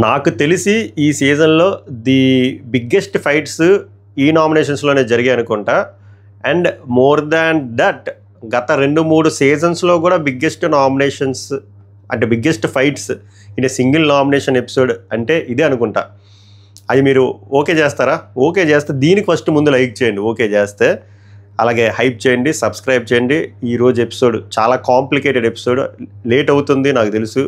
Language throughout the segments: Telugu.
నాకు తెలిసి ఈ సీజన్‌లో ది బిగ్గెస్ట్ ఫైట్స్ ఈ నామినేషన్స్‌లోనే జరిగాయనుకుంటా. అండ్ మోర్ దాన్ దట్ గత 2, 3 సీజన్స్‌లో కూడా బిగ్గెస్ట్ నామినేషన్స్ అంటే biggest fights in a single nomination episode అంటే ఇదే అనుకుంటా. అది మీరు ఓకే చేస్తారా? ఓకే చేస్తే దీనికి ఫస్ట్ ముందు లైక్ చేయండి ఓకే చేస్తే. అలాగే హైప్ చేయండి, సబ్స్క్రైబ్ చేయండి. ఈరోజు ఎపిసోడ్ చాలా కాంప్లికేటెడ్ ఎపిసోడ్, లేట్ అవుతుంది నాకు తెలుసు.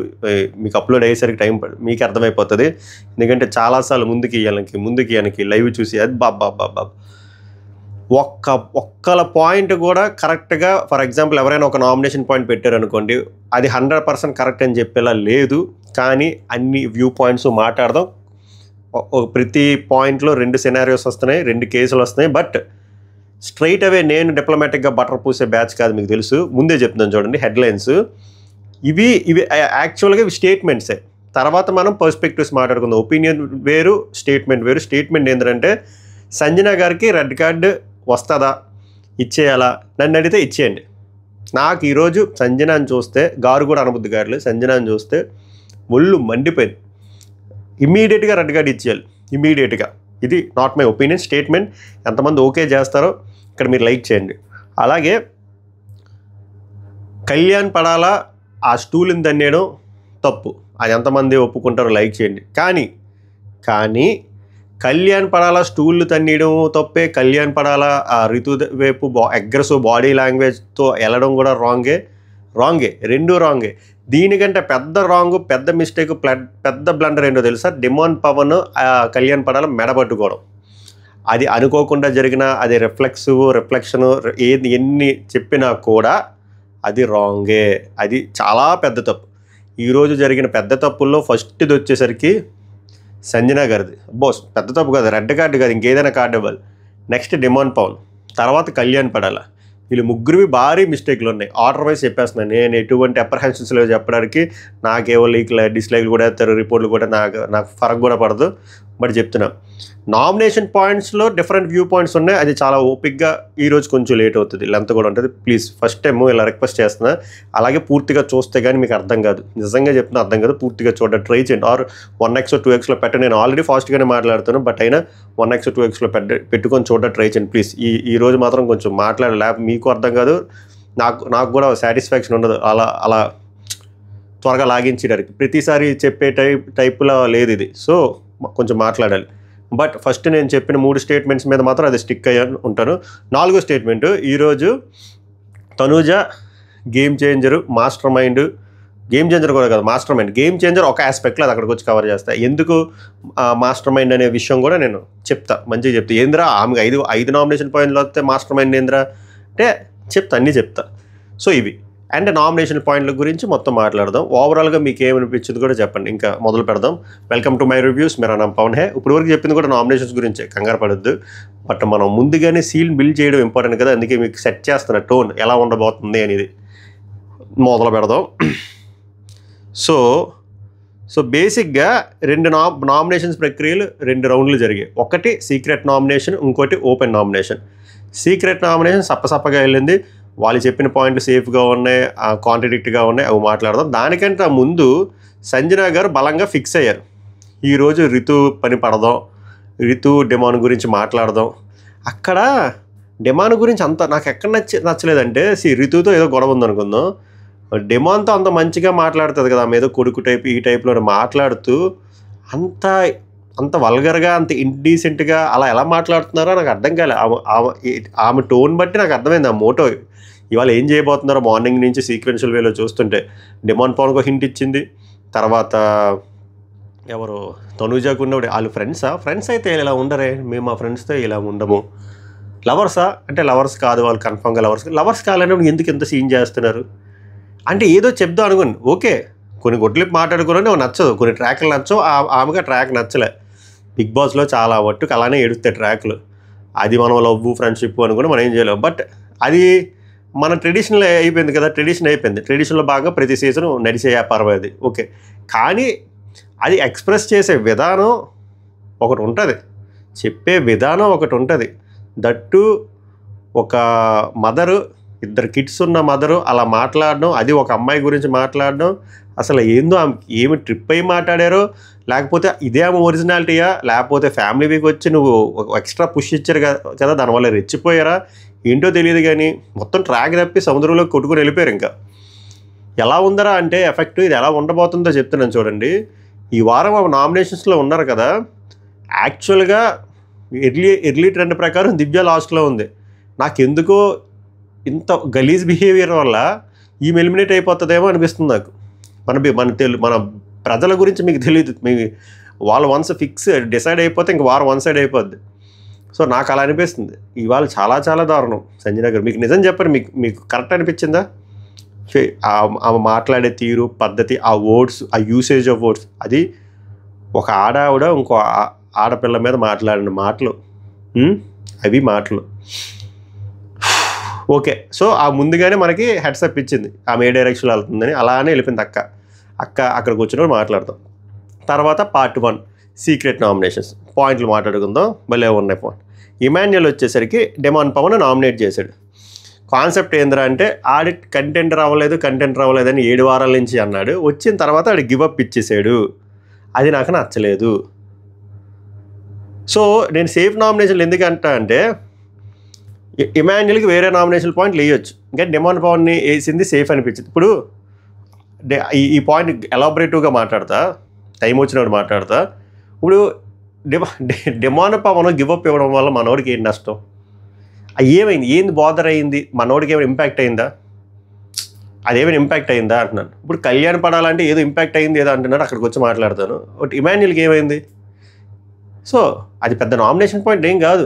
మీకు అప్లోడ్ అయ్యేసరికి టైం మీకు అర్థమైపోతుంది. ఎందుకంటే చాలాసార్లు ముందుకి లైవ్ చూసి అది బాబా ఒక్కల పాయింట్ కూడా కరెక్ట్గా, ఫర్ ఎగ్జాంపుల్ ఎవరైనా ఒక నామినేషన్ పాయింట్ పెట్టారనుకోండి, అది 100% కరెక్ట్ అని చెప్పేలా లేదు. కానీ అన్ని వ్యూ పాయింట్స్ మాట్లాడదాం. ప్రతి పాయింట్లో 2 సినారియోస్ వస్తున్నాయి, 2 కేసులు వస్తున్నాయి. బట్ స్ట్రైట్ అవే నేను డిప్లొమాటిక్గా బటర్ పూసే బ్యాచ్ కాదు, మీకు తెలుసు. ముందే చెప్తున్నాను చూడండి హెడ్లైన్స్. ఇవి యాక్చువల్గా ఇవి స్టేట్మెంట్సే. తర్వాత మనం పర్స్పెక్టివ్స్ మాట్లాడుకుందాం. ఒపీనియన్ వేరు, స్టేట్మెంట్ వేరు. స్టేట్మెంట్ ఏంటంటే సంజన గారికి రెడ్ కార్డు వస్తుందా, ఇచ్చేయాలా? నన్ను అడిగితే ఇచ్చేయండి. నాకు ఈరోజు సంజనాని చూస్తే, గారు కూడా అనబుద్ధి గారులే, సంజనాని చూస్తే ఒళ్ళు మండిపోయింది. ఇమ్మీడియట్గా రెడ్ కార్డు ఇచ్చేయాలి, ఇమ్మీడియట్గా. ఇది నాట్ మై ఒపీనియన్, స్టేట్మెంట్. ఎంతమంది ఓకే చేస్తారో ఇక్కడ మీరు లైక్ చేయండి. అలాగే కళ్యాణ్ పడాలా ఆ స్టూల్ని తన్నేయడం తప్పు, అది ఎంతమంది ఒప్పుకుంటారో లైక్ చేయండి. కానీ కళ్యాణ్ పడాలా స్టూళ్ళు తన్నేయడం తప్పే, కళ్యాణ్ పడాలా ఆ రితు వైపు అగ్రెసివ్ బాడీ లాంగ్వేజ్తో వెళ్ళడం కూడా రాంగే, రెండూ రాంగే. దీనికంటే పెద్ద రాంగ్, పెద్ద మిస్టేక్, పెద్ద బ్లండర్ ఏంటో తెలుసా? డిమాండ్ పవన్ కళ్యాణ్ పడాల మెడబట్టుకోవడం. అది అనుకోకుండా జరిగిన, అది రిఫ్లెక్షను ఎన్ని చెప్పినా కూడా అది రాంగే. అది చాలా పెద్ద తప్పు. ఈరోజు జరిగిన పెద్ద తప్పుల్లో ఫస్ట్ది వచ్చేసరికి సంజన గారిది. పెద్ద తప్పు కాదు, రెడ్ కార్డు కాదు, ఇంకేదైనా కార్డు ఇవ్వాలి. నెక్స్ట్ డిమాండ్ పవన్, తర్వాత కళ్యాణ్ పడాల. వీళ్ళు ముగ్గురివి భారీ మిస్టేక్లు ఉన్నాయి. ఆర్డర్ వైజ్ చెప్పేస్తున్నాను. నేను ఎటువంటి అప్రహెన్షన్స్ లేవు చెప్పడానికి. నాకేవో డిస్లైక్లు కూడా వేస్తారు, రిపోర్ట్లు కూడా నాకు ఫరక్ కూడా పడదు. బట్ చెప్తున్నా, నామినేషన్ పాయింట్స్లో డిఫరెంట్ వ్యూ పాయింట్స్ ఉన్నాయి. అది చాలా ఓపిక్గా ఈరోజు కొంచెం లేట్ అవుతుంది, లెంత్ కూడా ఉంటుంది. ప్లీజ్ ఫస్ట్ టైం ఇలా రిక్వెస్ట్ చేస్తున్నా. అలాగే పూర్తిగా చూస్తే కానీ మీకు అర్థం కాదు, నిజంగా చెప్తున్నా అర్థం కాదు. పూర్తిగా చూడండి, ట్రై చేయండి. ఆర్ 1x 2xలో పెట్టండి. నేను ఆల్రెడీ ఫాస్ట్గానే మాట్లాడుతాను, బట్ అయినా 1x 2xలో పెట్టుకొని చూడండి, ట్రై చేయండి ప్లీజ్. ఈరోజు మాత్రం కొంచెం మాట్లాడలే, మీకు అర్థం కాదు, నాకు కూడా సాటిస్ఫాక్షన్ ఉండదు అలా త్వరగా లాగించడానికి. ప్రతిసారి చెప్పే టైపులో లేదు ఇది. సో కొంచెం మాట్లాడాలి. బట్ ఫస్ట్ నేను చెప్పిన 3 స్టేట్మెంట్స్ మీద మాత్రం అది స్టిక్ అయ్యి ఉంటాను. 4వ స్టేట్మెంటు, ఈరోజు Tanuja game changer, master mind. Game changer కూడా కాదు, మాస్టర్ మైండ్. గేమ్ చేంజర్ ఒక ఆస్పెక్ట్లో అది అక్కడికి వచ్చి కవర్ చేస్తా. ఎందుకు మాస్టర్ మైండ్ అనే విషయం కూడా నేను చెప్తా, మంచిగా చెప్తా. ఏంద్రా ఆమెకు 5 నామినేషన్ పాయింట్లు వస్తే మాస్టర్ మైండ్ ఏంద్రా అంటే అన్నీ చెప్తా. సో ఇవి అండ్ నామినేషన్ పాయింట్ల గురించి మొత్తం మాట్లాడదాం. ఓవరాల్గా మీకు ఏమనిపించింది కూడా చెప్పండి. ఇంకా మొదలు పెడదాం. Welcome to my reviews. మేరా నామ్ పవన్ హే. ఇప్పుడు వరకు చెప్పింది కూడా నామినేషన్స్ గురించే, కంగారు పడద్దు. బట్ మనం ముందుగానే సీల్ బిల్డ్ చేయడం ఇంపార్టెంట్ కదా, అందుకే మీకు సెట్ చేస్తున్న టోన్ ఎలా ఉండబోతుంది అనేది. మొదలు పెడదాం. సో బేసిక్గా 2 నామినేషన్స్ ప్రక్రియలు 2 రౌండ్లు జరిగాయి. ఒకటి సీక్రెట్ నామినేషన్, ఇంకోటి ఓపెన్ నామినేషన్. సీక్రెట్ నామినేషన్ సప్పగా వెళ్ళింది. వాళ్ళు చెప్పిన పాయింట్లు సేఫ్గా ఉన్నాయి, కాంట్రడిక్ట్గా ఉన్నాయి, అవి మాట్లాడదాం. దానికంటే ముందు సంజన గారు బలంగా ఫిక్స్ అయ్యారు. ఈరోజు రితు పని పడదాం, రితు డిమాండ్ గురించి మాట్లాడదాం. అక్కడ డిమాండ్ గురించి అంత నాకు ఎక్కడ నచ్చలేదంటే, రితుతో ఏదో గొడవ ఉందనుకుందాం, డిమాండ్తో అంత మంచిగా మాట్లాడుతుంది కదా, ఆమె ఏదో కొడుకు టైప్ ఈ టైప్లో మాట్లాడుతూ అంత వల్గర్గా, అంత ఇండీసెంట్గా అలా ఎలా మాట్లాడుతున్నారో నాకు అర్థం కాలే. ఆమె టోన్ బట్టి నాకు అర్థమైంది ఆ మోటో. ఇవాళ ఏం చేయబోతున్నారో మార్నింగ్ నుంచి సీక్వెన్షియల్ వేలో చూస్తుంటే. డిమాండ్ పవన్కు హింట్ ఇచ్చింది. తర్వాత ఎవరు తనూజాకు ఉన్నప్పుడు వాళ్ళు ఫ్రెండ్స్ అయితే ఇలా ఉండరే, మేము మా ఫ్రెండ్స్తో ఇలా ఉండము. లవర్సా అంటే లవర్స్ కాదు, వాళ్ళు కన్ఫామ్గా లవర్స్ కావాలన్నప్పుడు ఎందుకు ఎంత సీన్ చేస్తున్నారు అంటే ఏదో చెప్దాం అనుకోండి. ఓకే, కొన్ని గొడ్లు మాట్లాడుకోవాలని నచ్చదు, కొన్ని ట్రాక్లు నచ్చవు. ఆమెగా ట్రాక్ నచ్చలే. బిగ్ బాస్లో చాలా మట్టుకు అలానే ఎడుస్తాయి ట్రాక్లు. అది మనం లవ్ ఫ్రెండ్షిప్ అనుకుని మనం ఏం చేయలేము. బట్ అది మన ట్రెడిషనల్ అయిపోయింది కదా, ట్రెడిషన్లో భాగంగా ప్రతి సీజన్ నడిచే వ్యాపారం అది. ఓకే, కానీ అది ఎక్స్ప్రెస్ చేసే విధానం ఒకటి ఉంటుంది, చెప్పే విధానం ఒకటి ఉంటుంది. దట్టు ఒక మదరు 2 కిడ్స్ ఉన్న మదరు అలా మాట్లాడడం, అది ఒక అమ్మాయి గురించి మాట్లాడడం, అసలు ఏందో ఏమి ట్రిప్ అయ్యి మాట్లాడారో, లేకపోతే ఇదే ఆమె ఒరిజినాలిటీయా, లేకపోతే ఫ్యామిలీ వీక్ వచ్చి నువ్వు ఎక్స్ట్రా పుష్ ఇచ్చారు కదా దానివల్ల రెచ్చిపోయారా ఏంటో తెలియదు. కానీ మొత్తం ట్రాక్ తప్పి సముద్రంలో కొట్టుకుని వెళ్ళిపోయారు. ఇంకా ఎలా ఉందరా అంటే ఎఫెక్ట్ ఇది ఎలా ఉండబోతుందో చెప్తున్నాను చూడండి. ఈ వారం ఆమె నామినేషన్స్లో ఉన్నారు కదా, యాక్చువల్గా ఎర్లీ ట్రెండ్ ప్రకారం దివ్య లాస్ట్లో ఉంది. నాకెందుకో ఇంత గలీజ్ బిహేవియర్ వల్ల ఈమె ఎలిమినేట్ అయిపోతుందేమో అనిపిస్తుంది నాకు. మన ప్రజల గురించి మీకు తెలియదు, వాళ్ళు వన్స్ ఫిక్స్ డిసైడ్ అయిపోతే ఇంక వారం వన్ సైడ్ అయిపోద్ది. సో నాకు అలా అనిపిస్తుంది. ఇవాళ చాలా చాలా దారుణం సంజన గారు. మీకు నిజం చెప్పండి, మీకు కరెక్ట్ అనిపించిందా? ఆమె మాట్లాడే తీరు, పద్ధతి, ఆ వర్డ్స్, ఆ యూసేజ్ ఆఫ్ వర్డ్స్, అది ఒక ఆడావిడ ఇంకో ఆడపిల్ల మీద మాట్లాడిన మాటలు, అవి మాటలు. ఓకే, సో ఆ ముందుగానే మనకి హెడ్సప్ ఇచ్చింది ఆమె ఏ డైరెక్షన్లో వెళ్తుందని. అలానే వెళ్ళిపోయింది అక్క అక్కడికి వచ్చినప్పుడు మాట్లాడతాం. తర్వాత పార్ట్ 1 సీక్రెట్ నామినేషన్స్ పాయింట్లు మాట్లాడుకుందాం. భలే ఉన్నాయి పాయింట్. ఇమాన్యుయల్ వచ్చేసరికి డెమాన్ పవన్ నామినేట్ చేశాడు. కాన్సెప్ట్ ఏంద్రా అంటే కంటెంట్ రావలేదని 7 వారాల నుంచి అన్నాడు. వచ్చిన తర్వాత ఆడు గివప్ ఇచ్చేసాడు. అది నాకు నచ్చలేదు. సో నేను సేఫ్ నామినేషన్లు ఎందుకంటా అంటే ఇమాన్యుయల్కి వేరే నామినేషన్ పాయింట్లు వేయొచ్చు, ఇంకా డెమాన్ పవన్ని వేసింది సేఫ్ అనిపించింది. ఇప్పుడు ఈ పాయింట్ ఎలాబరేటివ్గా మాట్లాడతా, టైం వచ్చినప్పుడు మాట్లాడతా. ఇప్పుడు డెమాన్ పవన్ గివప్ ఇవ్వడం వల్ల మనోడికి ఏంటి నష్టం? ఏమైంది? ఏంది బాదర్ అయింది? మనోడికి ఏమైనా ఇంపాక్ట్ అయిందా? అదేమైనా ఇంపాక్ట్ అయిందా అంటున్నాను. ఇప్పుడు కళ్యాణ్ పడాలంటే ఏదో ఇంపాక్ట్ అయింది ఏదో అంటున్నాడు, అక్కడికి వచ్చి మాట్లాడతాను. బట్ ఇమాన్యుయల్కి ఏమైంది? సో అది పెద్ద నామినేషన్ పాయింట్ ఏం కాదు.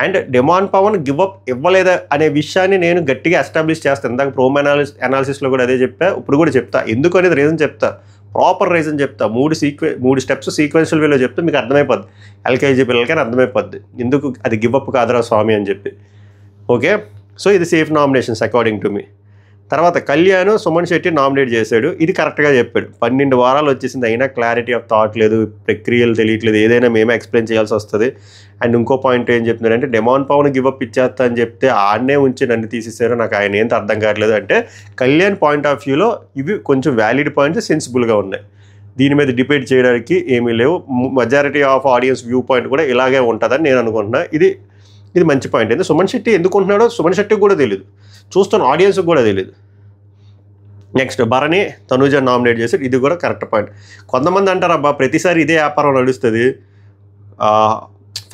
అండ్ డెమాన్ పవన్ గివప్ ఇవ్వలేదా అనే విషయాన్ని నేను గట్టిగా ఎస్టాబ్లిష్ చేస్తాను. ఇందాక ప్రోమో అనాలిసిస్లో కూడా అదే చెప్పా, ఇప్పుడు కూడా చెప్తా. ఎందుకు అనేది రీజన్ చెప్తా, ప్రాపర్ రీజన్ చెప్తా. 3 స్టెప్స్ సీక్వెన్షియల్ వేలో చెప్తే మీకు అర్థమైపోద్ది, ఎల్కేజీ పిల్లలకైనా అర్థమైపోద్ది ఎందుకు అది గివప్ కాదురా స్వామి అని చెప్పి. ఓకే, సో ఇది safe nominations according to me. తర్వాత కళ్యాణ్ సుమన్ శెట్టి నామినేట్ చేశాడు. ఇది కరెక్ట్గా చెప్పాడు. 12 వారాలు వచ్చేసింది, అయినా క్లారిటీ ఆఫ్ థాట్ లేదు, ప్రక్రియలు తెలియట్లేదు, ఏదైనా మేమే ఎక్స్ప్లెయిన్ చేయాల్సి వస్తుంది. అండ్ ఇంకో పాయింట్ ఏం చెప్తున్నాడంటే డెమాన్ పవన్ గివప్ ఇచ్చేస్తా అని చెప్తే ఆడనే ఉంచి నన్ను తీసేసారు, నాకు ఆయన ఏంత అర్థం కావట్లేదు అంటే కళ్యాణ్ పాయింట్ ఆఫ్ వ్యూలో ఇవి కొంచెం వ్యాలిడ్ పాయింట్స్, సెన్సిబుల్గా ఉన్నాయి. దీని మీద డిబేట్ చేయడానికి ఏమీ లేవు. Majority of audience view point కూడా ఇలాగే ఉంటుందని నేను అనుకుంటున్నా. ఇది మంచి పాయింట్. ఎందుకంటే సుమన్ శెట్టి ఎందుకుంటున్నాడో సుమన్ శెట్టికి కూడా తెలియదు, చూస్తున్న ఆడియన్స్కి కూడా తెలియదు. నెక్స్ట్ భరణి తనూజ నామినేట్ చేసి, ఇది కూడా కరెక్ట్ పాయింట్. కొంతమంది అంటారు అబ్బా ప్రతిసారి ఇదే వ్యాపారం నడుస్తుంది,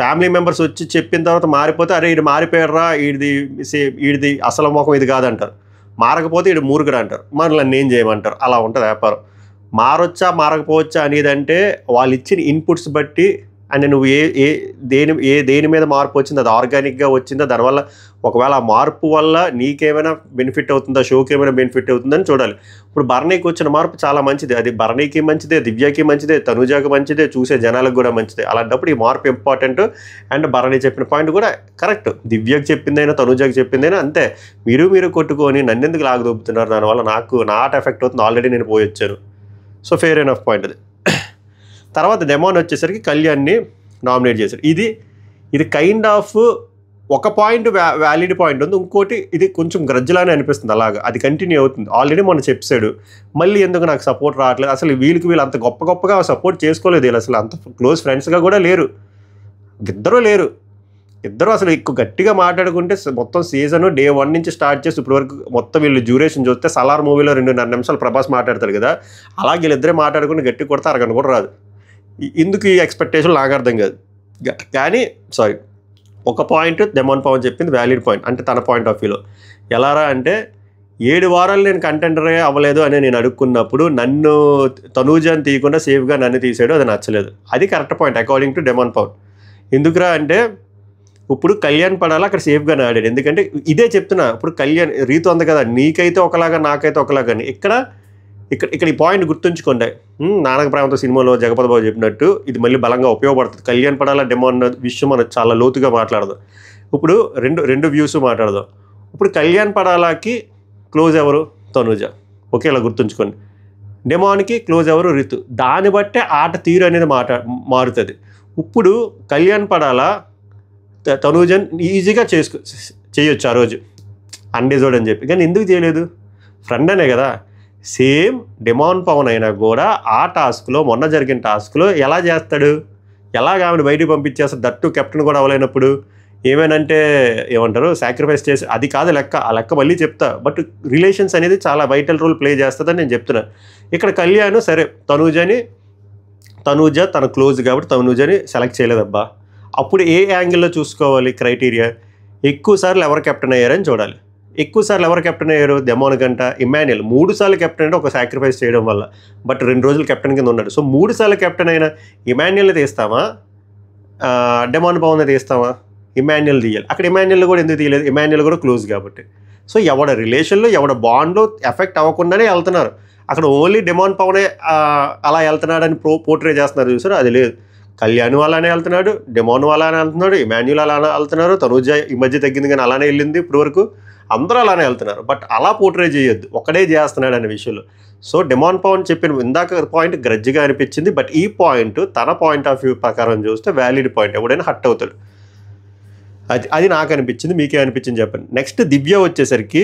ఫ్యామిలీ మెంబర్స్ వచ్చి చెప్పిన తర్వాత మారిపోతే అరే ఇది మారిపోయారా, వీడిది అసలు ముఖం ఇది కాదంటారు. మారకపోతే ఇది మూర్ఖుడు అంటారు, మరి నన్ను ఏం చేయమంటారు. అలా ఉంటుంది వ్యాపారం. మారొచ్చా మారకపోవచ్చా అనేదంటే వాళ్ళు ఇచ్చిన ఇన్పుట్స్ బట్టి, అండ్ నువ్వు దేని మీద మార్పు వచ్చిందో అది ఆర్గానిక్గా వచ్చిందో, దానివల్ల ఒకవేళ ఆ మార్పు వల్ల నీకేమైనా బెనిఫిట్ అవుతుందా, షోకి ఏమైనా బెనిఫిట్ అవుతుందని చూడాలి. ఇప్పుడు భరణికి వచ్చిన మార్పు చాలా మంచిది, అది భరణికి మంచిదే, దివ్యకి మంచిదే, తనుజాకి మంచిదే, చూసే జనాలకు కూడా మంచిదే. అలాంటప్పుడు ఈ మార్పు ఇంపార్టెంట్. అండ్ భరణి చెప్పిన పాయింట్ కూడా కరెక్ట్, దివ్యకి చెప్పిందైనా తనుజాకి చెప్పిందైనా అంతే. మీరు కొట్టుకొని నన్ను ఎందుకు లాగదొబ్బుతున్నారు, దానివల్ల నాకు నాట్ ఎఫెక్ట్ అవుతుంది, ఆల్రెడీ నేను పోయి వచ్చాను. సో ఫెయిర్ ఎనఫ్ పాయింట్ అది. తర్వాత డెమాన్ వచ్చేసరికి కళ్యాణ్ని నామినేట్ చేశారు. ఇది కైండ్ ఆఫ్ ఒక పాయింట్ వ్యాలిడ్ పాయింట్ ఉంది, ఇంకోటి ఇది కొంచెం గ్రజ్జలానే అనిపిస్తుంది. అలాగా అది కంటిన్యూ అవుతుంది. ఆల్రెడీ మొన్న చెప్పాడు, మళ్ళీ ఎందుకు నాకు సపోర్ట్ రావట్లేదు. అసలు వీళ్ళు అంత గొప్పగా సపోర్ట్ చేసుకోలేదు, వీళ్ళు అసలు అంత క్లోజ్ ఫ్రెండ్స్గా కూడా లేరు, ఇద్దరు అసలు ఎక్కువ గట్టిగా మాట్లాడుకుంటే మొత్తం సీజన్ డే 1 నుంచి స్టార్ట్ చేసి ఇప్పటివరకు మొత్తం వీళ్ళు డ్యూరేషన్ చూస్తే సలార్ మూవీలో 2.5 నిమిషాలు ప్రభాస్ మాట్లాడతారు కదా, అలాగే వీళ్ళిద్దరే మాట్లాడుకుని గట్టి కొడితే అరగంట కూడా రాదు. ఎందుకు ఈ ఎక్స్పెక్టేషన్ నాకు అర్థం కాదు. కానీ ఒక పాయింట్ డెమాన్ పవన్ చెప్పింది వ్యాలిడ్ పాయింట్, అంటే తన పాయింట్ ఆఫ్ వ్యూలో ఎలారా అంటే 7 వారాలు నేను కంటెంటరే అవ్వలేదు అని నేను అడుక్కున్నప్పుడు నన్ను తనూజాని తీయకుండా సేఫ్గా నన్ను తీసాడు, అది నచ్చలేదు. అది correct point according to demon Pawan. ఎందుకురా అంటే ఇప్పుడు కళ్యాణ్ పడాలి అక్కడ సేఫ్గా ఆడాడు. ఎందుకంటే ఇదే చెప్తున్నా, ఇప్పుడు కళ్యాణ్ రీతు ఉంది కదా, నీకైతే ఒకలాగా నాకైతే ఒకలాగా. ఇక్కడ ఈ పాయింట్ గుర్తుంచుకోండి. నానక ప్రేమతో సినిమాలో జగపతి బాబు చెప్పినట్టు ఇది మళ్ళీ బలంగా ఉపయోగపడుతుంది. కళ్యాణ్ పడాలా డెమాన్ విషయం మనం చాలా లోతుగా మాట్లాడదాం. ఇప్పుడు రెండు వ్యూస్ మాట్లాడదాం. ఇప్పుడు కళ్యాణ్ పడాలాకి క్లోజ్ ఎవరు? తనూజ. ఓకే, ఇలా గుర్తుంచుకోండి. డెమాన్కి క్లోజ్ ఎవరు? రితు. దాన్ని బట్టే ఆట తీరు అనేది మారుతుంది. ఇప్పుడు కళ్యాణ్ పడాలా తనూజన్ ఈజీగా చేయొచ్చు ఆ రోజు. అన్డిజర్వ్డ్ అని చెప్పి. కానీ ఎందుకు చేయలేదు? ఫ్రెండ్ అనే కదా. సేమ్ డిమాండ్ పవన్ అయినా కూడా ఆ టాస్క్లో, మొన్న జరిగిన టాస్క్లో ఎలా చేస్తాడు? ఎలాగ ఆమెను బయటికి పంపించేస్తాడు? దట్టు కెప్టెన్ కూడా అవ్వలేనప్పుడు. ఏమేనంటే ఏమంటారు, సాక్రిఫైస్ చేసి, అది కాదు లెక్క. ఆ లెక్క మళ్ళీ చెప్తా. బట్ రిలేషన్స్ అనేది చాలా వైటల్ రోల్ ప్లే చేస్తుందని నేను చెప్తున్నా. ఇక్కడ కళ్యాణ్ సరే తనూజ తన క్లోజ్ కాబట్టి తనూజని సెలెక్ట్ చేయలేదబ్బా. అప్పుడు ఏ యాంగిల్లో చూసుకోవాలి క్రైటీరియా? ఎక్కువ సార్లు ఎవరు కెప్టెన్ అయ్యారని చూడాలి. ఎక్కువ సార్లు ఎవరు కెప్టెన్ అయ్యారు? డెమాన్ గంట, ఇమాన్యుయల్ 3 సార్లు కెప్టెన్ అంటే ఒక సాక్రిఫైస్ చేయడం వల్ల. బట్ 2 రోజులు కెప్టెన్ కింద ఉన్నాడు. సో 3 సార్లు కెప్టెన్ అయిన ఇమాన్యుయల్ని తీస్తామా, డెమాన్ పవన్ని తీస్తామా? ఇమాన్యుయల్ తీయాలి. అక్కడ ఇమాన్యుయల్ కూడా ఎందుకు తీయలేదు? ఇమాన్యుయల్ కూడా క్లోజ్ కాబట్టి. సో ఎవడ రిలేషన్లో, ఎవడ బాండ్లో ఎఫెక్ట్ అవ్వకుండానే వెళ్తున్నారు. అక్కడ ఓన్లీ డిమాండ్ పవనే అలా వెళ్తున్నాడని పోర్ట్రే చేస్తున్నారు చూసారు, అది లేదు. కళ్యాణ్ అలానే వెళ్తున్నాడు, డిమాండ్ అలానే వెళ్తున్నాడు, ఇమాన్యుయల్ అలానే వెళ్తున్నారు, తనూజ ఈ మధ్య తగ్గింది కానీ అలానే వెళ్ళింది ఇప్పుడు వరకు, అందరూ అలానే వెళ్తున్నారు. బట్ అలా పోర్ట్రే చేయొద్దు, ఒక్కడే చేస్తున్నాడు అనే విషయంలో. సో డిమాండ్ పవన్ చెప్పిన ఇందాక పాయింట్ గ్రడ్జ్గా అనిపించింది. బట్ ఈ పాయింట్ తన పాయింట్ ఆఫ్ వ్యూ ప్రకారం చూస్తే వ్యాలిడ్ పాయింట్. ఎవడైనా హట్ అవుతాడు. అది నాకు అనిపించింది. మీకే అనిపించింది చెప్పండి. నెక్స్ట్ దివ్య వచ్చేసరికి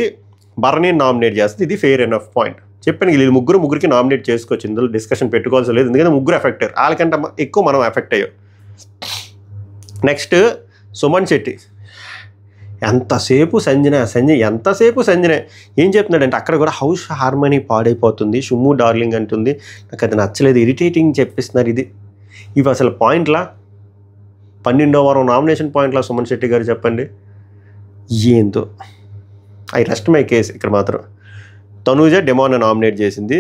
భరణిని నామినేట్ చేస్తుంది. ఇది ఫెయిర్ ఎనఫ్ పాయింట్. చెప్పాను వీళ్ళు ముగ్గురికి నామినేట్ చేసుకోవచ్చు, ఇందులో డిస్కషన్ పెట్టుకోవాల్సి లేదు. ఎందుకంటే ముగ్గురు ఎఫెక్ట్ అయ్యారు, వాళ్ళకంటే ఎక్కువ మనం ఎఫెక్ట్ అయ్యాం. నెక్స్ట్ సుమన్ శెట్టి. ఎంతసేపు సంజన ఏం చెప్తున్నాడంటే అక్కడ కూడా హౌస్ హార్మనీ పాడైపోతుంది, షుమ్ము డార్లింగ్ అంటుంది, నాకు అది నచ్చలేదు, ఇరిటేటింగ్ చెప్పిస్తున్నారు. ఇవి అసలు పాయింట్లా? 12వ వారం నామినేషన్ పాయింట్లా సుమన్ శెట్టి గారు చెప్పండి. ఏందో ఐ రెస్ట్ మై కేస్. ఇక్కడ మాత్రం తనూజ డెమాన్ నామినేట్ చేసింది.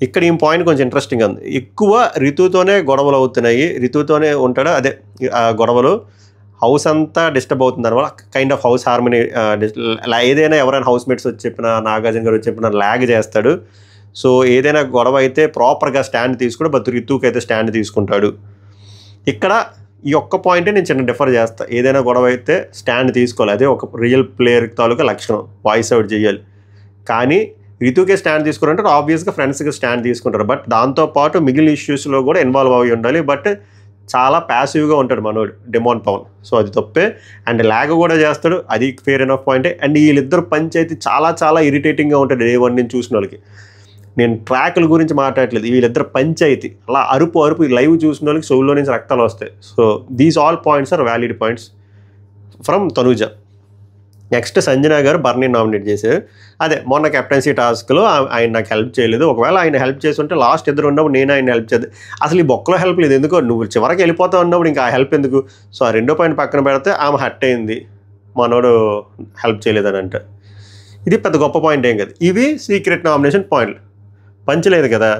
ఇక్కడ ఈ పాయింట్ కొంచెం ఇంట్రెస్టింగ్గా ఉంది. ఎక్కువ రితుతోనే గొడవలు అవుతున్నాయి, రితుతోనే ఉంటాడు. అదే ఆ గొడవలు హౌస్ అంతా డిస్టర్బ్ అవుతుంది అనమాట. Kind of house harmony. ఏదైనా ఎవరైనా హౌస్ మేట్స్ వచ్చి చెప్పినా, నాగార్జున గారు వచ్చి చెప్పినా ల్యాగ్ చేస్తాడు. సో ఏదైనా గొడవ అయితే ప్రాపర్గా స్టాండ్ తీసుకుంటే, బట్ రితుకి అయితే స్టాండ్ తీసుకుంటాడు. ఇక్కడ ఈ ఒక్క పాయింటే నేను చిన్న డిఫర్ చేస్తాను. ఏదైనా గొడవ అయితే స్టాండ్ తీసుకోవాలి, అదే ఒక రియల్ ప్లేయర్ తాలూకా లక్షణం, వాయిస్ అవుట్ చేయాలి. కానీ రితుకే స్టాండ్ తీసుకున్నారంటే ఆబ్వియస్గా ఫ్రెండ్స్కి స్టాండ్ తీసుకుంటారు. బట్ దాంతోపాటు మిగిలిన ఇష్యూస్లో కూడా ఇన్వాల్వ్ అయ్యి ఉండాలి. బట్ చాలా ప్యాసివ్గా ఉంటాడు మనోడు డిమాండ్ పవన్. సో అది తప్పే. అండ్ ల్యాగ్ కూడా చేస్తాడు, అది ఫెయిర్ ఎనఫ్ పాయింటే. అండ్ వీళ్ళిద్దరు పంచాయతీ చాలా ఇరిటేటింగ్గా ఉంటుంది డే వన్ నుంచి చూసిన వాళ్ళకి. నేను ట్రాక్ల గురించి మాట్లాడట్లేదు, వీళ్ళిద్దరు పంచాయతీ అలా అరుపు లైవ్ చూసిన వాళ్ళకి షోలో నుంచి రక్తాలు వస్తాయి. So these all points are valid points from Tanuja. Next Sanjana గారు బర్నీని నామినేట్ చేశారు. అదే మొన్న కెప్టెన్సీ టాస్క్లో ఆయన నాకు హెల్ప్ చేయలేదు. ఒకవేళ ఆయన హెల్ప్ చేసి ఉంటే లాస్ట్ ఇద్దరు ఉన్నప్పుడు నేను ఆయన హెల్ప్ చేద్దాం. అసలు ఈ బొక్కలో హెల్ప్ లేదు, ఎందుకో నువ్వు చివరికి వెళ్ళిపోతావు ఉన్నప్పుడు ఇంకా ఆ హెల్ప్ ఎందుకు? సో ఆ 2వ పాయింట్ పక్కన పెడితే ఆమె హట్ అయింది, మనోడు హెల్ప్ చేయలేదని అంటే. ఇది పెద్ద గొప్ప పాయింట్ ఏం కదా. ఇవి సీక్రెట్ నామినేషన్ పాయింట్లు. పంచలేదు కదా.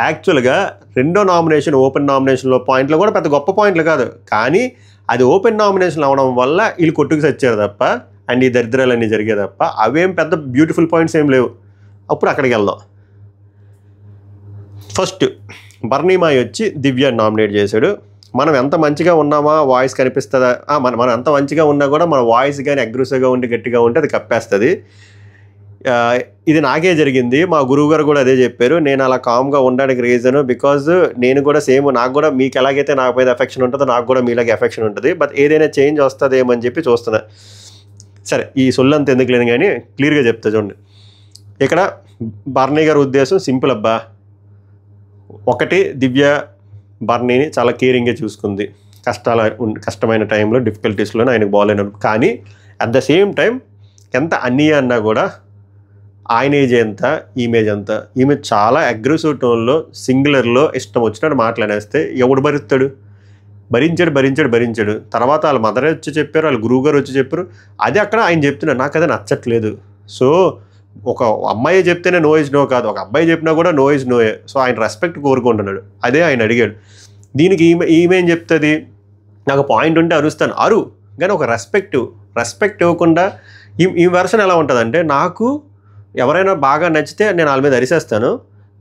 యాక్చువల్గా 2వ నామినేషన్ ఓపెన్ నామినేషన్లో పాయింట్లు కూడా పెద్ద గొప్ప పాయింట్లు కాదు. కానీ అది ఓపెన్ నామినేషన్ అవడం వల్ల వీళ్ళు కొట్టుకు చచ్చారు తప్ప, అండ్ ఈ దరిద్రాలన్నీ జరిగే తప్ప అవేం పెద్ద బ్యూటిఫుల్ పాయింట్స్ ఏం లేవు. అప్పుడు అక్కడికి వెళ్దాం. ఫస్ట్ బర్నీమాయి వచ్చి దివ్యాన్ని నామినేట్ చేశాడు. మనం ఎంత మంచిగా ఉన్నామా వాయిస్ కనిపిస్తుందా? మనం ఎంత మంచిగా ఉన్నా కూడా మన వాయిస్ కానీ అగ్రెసివ్గా ఉండి గట్టిగా ఉంటే అది కప్పేస్తుంది. ఇది నాకే జరిగింది, మా గురువు గారు కూడా అదే చెప్పారు. నేను అలా కామ్గా ఉండడానికి రీజను బికాజ్ నేను కూడా సేమ్, నాకు కూడా మీకు ఎలాగైతే నాకు మీద ఎఫెక్షన్ ఉంటుందో నాకు కూడా మీలాగే ఎఫెక్షన్ ఉంటుంది. బట్ ఏదైనా చేంజ్ వస్తుందేమని చెప్పి చూస్తున్నా. సరే ఈ సొల్లంత ఎందుకు లేదు కానీ క్లియర్గా చెప్తా చూడండి. ఇక్కడ బర్నీ గారి ఉద్దేశం సింపుల్ అబ్బా. ఒకటి, దివ్య బర్నీని చాలా కేరింగ్గా చూసుకుంది కష్టమైన టైంలో, డిఫికల్టీస్లో ఆయనకు బాగాలేనప్పుడు. కానీ అట్ ద సేమ్ టైం ఎంత అన్నీ అన్నా కూడా ఆయన ఏజ్ ఎంత, ఈమెజ్ ఎంత, ఈమె చాలా అగ్రెసివ్ టోన్లో సింగులర్లో ఇష్టం వచ్చినట్టు మాట్లాడేస్తే ఎవడు భరించాడు. తర్వాత వాళ్ళ మదర్ వచ్చి చెప్పారు, వాళ్ళ గురువు గారు వచ్చి చెప్పారు. అదే అక్కడ ఆయన చెప్తున్నారు, నాకు అదే నచ్చట్లేదు. సో ఒక అమ్మాయి చెప్తేనే నో ఇస్ నో కాదు, ఒక అబ్బాయి చెప్పినా కూడా నో ఇస్ నోయే. సో ఆయన రెస్పెక్ట్ కోరుకుంటున్నాడు, అదే ఆయన అడిగాడు. దీనికి ఈమె ఏం చెప్తుంది, నాకు పాయింట్ ఉంటే అరుస్తాను, కానీ ఒక రెస్పెక్ట్ ఇవ్వకుండా. ఈ వెర్షన్ ఎలా ఉంటుందంటే, నాకు ఎవరైనా బాగా నచ్చితే నేను వాళ్ళ మీద అరిసేస్తాను,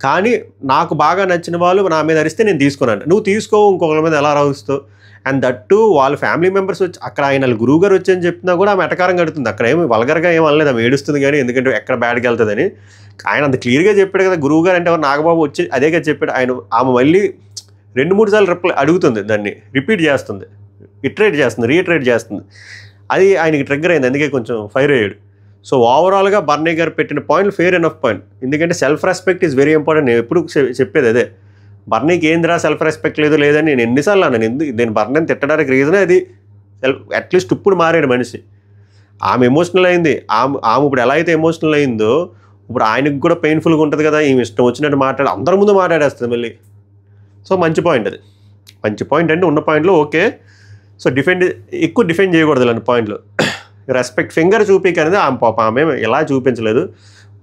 కానీ నాకు బాగా నచ్చిన వాళ్ళు నా మీద అరిస్తే నేను తీసుకున్నాను, నువ్వు తీసుకోవు, ఇంకొకరి మీద ఎలా రావుస్తావు? అండ్ దట్టు వాళ్ళ ఫ్యామిలీ మెంబర్స్ వచ్చి అక్కడ ఆయన గురువు గారు వచ్చి అని చెప్పినా కూడా ఆమె ఎటకారం కడుతుంది. అక్కడ ఏమి వల్గర్గా ఏం అనలేదు, ఆమె ఏడుస్తుంది కానీ, ఎందుకంటే ఎక్కడ బ్యాడ్కి వెళ్తుందని. ఆయన అంత క్లియర్గా చెప్పాడు కదా. గురువు గారు అంటే ఎవరు, నాగబాబు వచ్చి అదేగా చెప్పాడు. ఆమె మళ్ళీ 2-3 సార్లు అడుగుతుంది, దాన్ని రిపీట్ చేస్తుంది, రీట్రేట్ చేస్తుంది. అది ఆయనకి ట్రిగ్గర్ అయింది, అందుకే కొంచెం ఫైర్ అయ్యాడు. సో ఓవరాల్గా బర్నీ గారు పెట్టిన పాయింట్లు ఫెయిర్ ఎనఫ్ పాయింట్. ఎందుకంటే self respect is very important. నేను ఎప్పుడు చెప్పేది అదే, బర్నీకి ఏందిరా సెల్ఫ్ రెస్పెక్ట్ లేదని నేను ఎన్నిసార్లు అన్నాను. నేను బర్నీని తిట్టడానికి రీజనే అది. అట్లీస్ట్ ఇప్పుడు మారాడు మనిషి. ఆమె ఎమోషనల్ అయింది. ఆమె ఇప్పుడు ఎలా అయితే ఎమోషనల్ అయిందో ఇప్పుడు ఆయనకు కూడా పెయిన్ఫుల్గా ఉంటుంది కదా, ఈమె ఇష్టం వచ్చినట్టు అందరి ముందు మాట్లాడేస్తుంది మళ్ళీ. సో మంచి పాయింట్ అది, మంచి పాయింట్ అంటే ఉన్న పాయింట్లో ఓకే. సో ఎక్కువ డిఫెండ్ చేయకూడదు ఇలాంటి పాయింట్లు. రెస్పెక్ట్ ఫింగర్ చూపిక అనేది ఆమె ఎలా చూపించలేదు.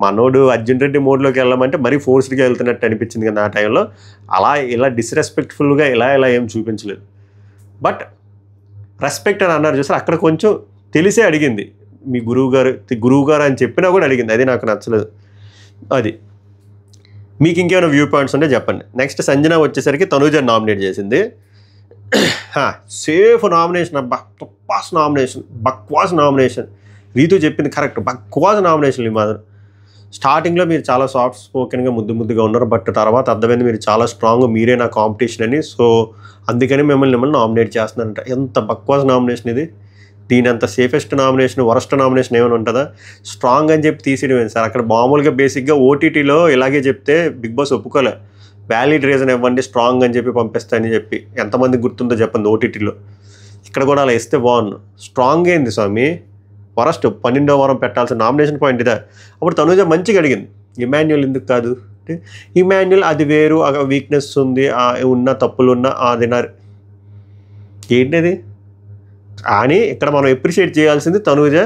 మనోడు అర్జున్ రెడ్డి మోడ్లోకి వెళ్ళామంటే మరీ ఫోర్స్డ్గా వెళ్తున్నట్టు అనిపించింది కదా ఆ టైంలో. అలా డిస్రెస్పెక్ట్ఫుల్గా ఇలా ఏం చూపించలేదు. బట్ రెస్పెక్ట్ అని అన్నారు చూసారు, అక్కడ కొంచెం తెలిసే అడిగింది. మీ గురువు గారు అని చెప్పినా కూడా అడిగింది. అది నాకు నచ్చలేదు. అది మీకు ఇంకేమైనా వ్యూ పాయింట్స్ ఉంటే చెప్పండి. నెక్స్ట్ సంజన వచ్చేసరికి తనూజని నామినేట్ చేసింది. సేఫ్ నామినేషన్ అబ్బా, బక్వాస్ నామినేషన్. రీతు చెప్పింది కరెక్ట్, బక్వాస్ నామినేషన్. ఈ మాత్రం స్టార్టింగ్లో మీరు చాలా సాఫ్ట్ స్పోకెన్గా ముద్దుగా ఉన్నారు, బట్ తర్వాత అర్థమైంది మీరు చాలా స్ట్రాంగ్, మీరే నా కాంపిటీషన్ అని. సో అందుకని మిమ్మల్ని నామినేట్ చేస్తున్నారంట. ఎంత బక్వాస్ నామినేషన్ ఇది. దీని అంత సేఫెస్ట్ నామినేషన్, వరస్ట్ నామినేషన్ ఏమైనా ఉంటుందా? స్ట్రాంగ్ అని చెప్పి తీసేయడం సార్. అక్కడ మామూలుగా బేసిక్గా ఓటీటీలో ఇలాగే చెప్తే బిగ్ బాస్ ఒప్పుకోలే. వ్యాలిడ్ రీజన్ ఇవ్వండి, స్ట్రాంగ్ అని చెప్పి పంపిస్తానని చెప్పి ఎంతమంది గుర్తుందో చెప్పండి ఓటీటీలో. ఇక్కడ కూడా అలా ఇస్తే బాగుండు. స్ట్రాంగ్ ఏంది స్వామి, వరస్ట్ 12వ వారం పెట్టాల్సిన నామినేషన్ పాయింట్ ఇదా. అప్పుడు తనూజ మంచిగా అడిగింది, ఇమాన్యుయల్ ఎందుకు కాదు అంటే, ఇమాన్యుయల్ అది వేరు, వీక్నెస్ ఉంది, ఉన్న తప్పులు ఉన్న అదినారు ఏంటిది కానీ ఇక్కడ మనం ఎప్రిషియేట్ చేయాల్సింది తనూజ.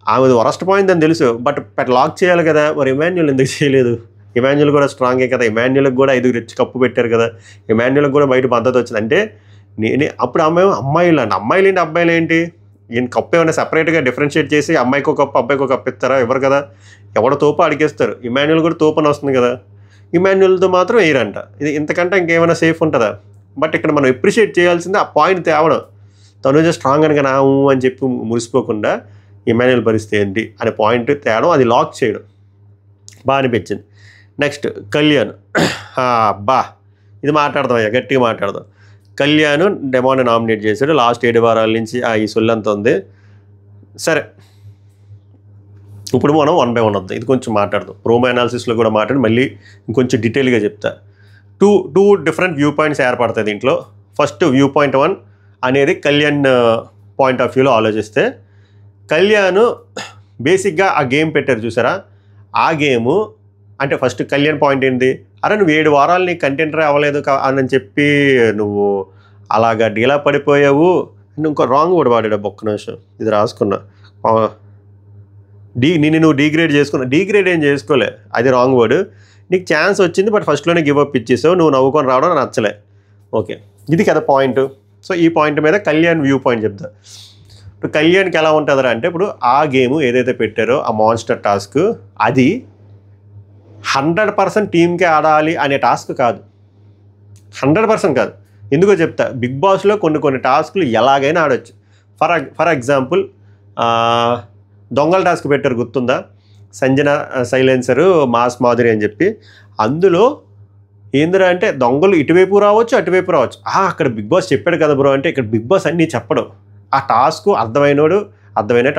ఆమెది వరస్ట్ పాయింట్ అని తెలుసు, బట్ లాక్ చేయాలి కదా. మరి ఇమాన్యుయల్ ఎందుకు చేయలేదు? ఇమాన్యుయల్ కూడా స్ట్రాంగే కదా, ఇమాన్యుయల్కి కూడా 5 రెచ్చి కప్పు పెట్టారు కదా, ఇమాన్యుయల్కి కూడా బయట మద్దతు వచ్చింది. అంటే అప్పుడు అమ్మాయిలు ఏంటి అబ్బాయిలు ఏంటి, ఈయన కప్పు ఏమైనా సపరేట్గా డిఫరెన్షియేట్ చేసి అమ్మాయికో కప్పు అబ్బాయికో కప్పు ఇస్తారా? ఎవరు కదా, ఎవడో తోపు అడిగేస్తారు. ఇమాన్యుయల్ కూడా తోపని వస్తుంది కదా, ఇమాన్యుయల్తో మాత్రం వేయరంట. ఇది ఇంతకంటే ఇంకేమైనా సేఫ్ ఉంటుందా? బట్ ఇక్కడ మనం ఎప్రిషియేట్ చేయాల్సింది ఆ పాయింట్ తేవడం. తనూజ స్ట్రాంగ్ అనగా అని చెప్పి మురిసిపోకుండా ఇమాన్యుయల్ పరిస్థితి ఏంటి అనే పాయింట్ తేవడం, అది లాక్ చేయడం బాగా అనిపించింది. నెక్స్ట్ కళ్యాణ్. బా ఇది మాట్లాడదాం, గట్టిగా మాట్లాడదాం. కళ్యాణ్ డెమాన్ నామినేట్ చేశాడు. లాస్ట్ 7 వారాల నుంచి ఈ సొల్లంతా ఉంది. సరే ఇప్పుడు మనం 1 by 1 వద్దాం. ఇది కొంచెం మాట్లాడదాం, ప్రోమో అనాలిసిస్లో కూడా మాట్లాడి మళ్ళీ ఇంకొంచెం డీటెయిల్గా చెప్తా. టూ డిఫరెంట్ వ్యూ పాయింట్స్ ఏర్పడతాయి దీంట్లో. ఫస్ట్ వ్యూ పాయింట్ 1 అనేది కళ్యాణ్ పాయింట్ ఆఫ్ వ్యూలో ఆలోచిస్తే, కళ్యాణ్ బేసిక్గా ఆ గేమ్ పెట్టారు చూసారా, ఆ గేము అంటే ఫస్ట్ కళ్యాణ్ పాయింట్ ఏంటి, అరే నువ్వు 7 వారాలు నీ కంటెంటరే అవ్వలేదు అని చెప్పి నువ్వు అలాగా డీలా పడిపోయావు. ఇంకో రాంగ్ కూడా వాడాడు. ఒక్క నిమిషం ఇది రాసుకున్నా. నిన్ను నువ్వు డీగ్రేడ్ చేసుకున్నా. డీగ్రేడ్ ఏం చేసుకోలే, అది రాంగ్ వర్డ్. నీకు ఛాన్స్ వచ్చింది బట్ ఫస్ట్లోనే గివ్ అప్ ఇచ్చేసావు, నువ్వు నవ్వుకొని రావడం నచ్చలే. ఓకే ఇది కదా పాయింట్. సో ఈ పాయింట్ మీద కళ్యాణ్ వ్యూ పాయింట్ చెప్తా. ఇప్పుడు కళ్యాణ్కి ఎలా ఉంటుందా అంటే, ఇప్పుడు ఆ గేమ్ ఏదైతే పెట్టారో ఆ మాన్స్టర్ టాస్క్, అది 100% టీమ్కే ఆడాలి అనే టాస్క్ కాదు, 100% కాదు. ఎందుకో చెప్తా. బిగ్ బాస్లో కొన్ని టాస్క్లు ఎలాగైనా ఆడొచ్చు. ఫర్ ఎగ్జాంపుల్ దొంగల టాస్క్ పెట్టారు గుర్తుందా, సంజన సైలెన్సరు మాస్ మాధురి అని చెప్పి. అందులో ఏందిరా అంటే దొంగలు ఇటువైపు రావచ్చు అటువైపు రావచ్చు. అక్కడ బిగ్ బాస్ చెప్పాడు కదా బ్రో అంటే, ఇక్కడ బిగ్ బాస్ అన్నీ చెప్పడం. ఆ టాస్క్ అర్థమైనట్టు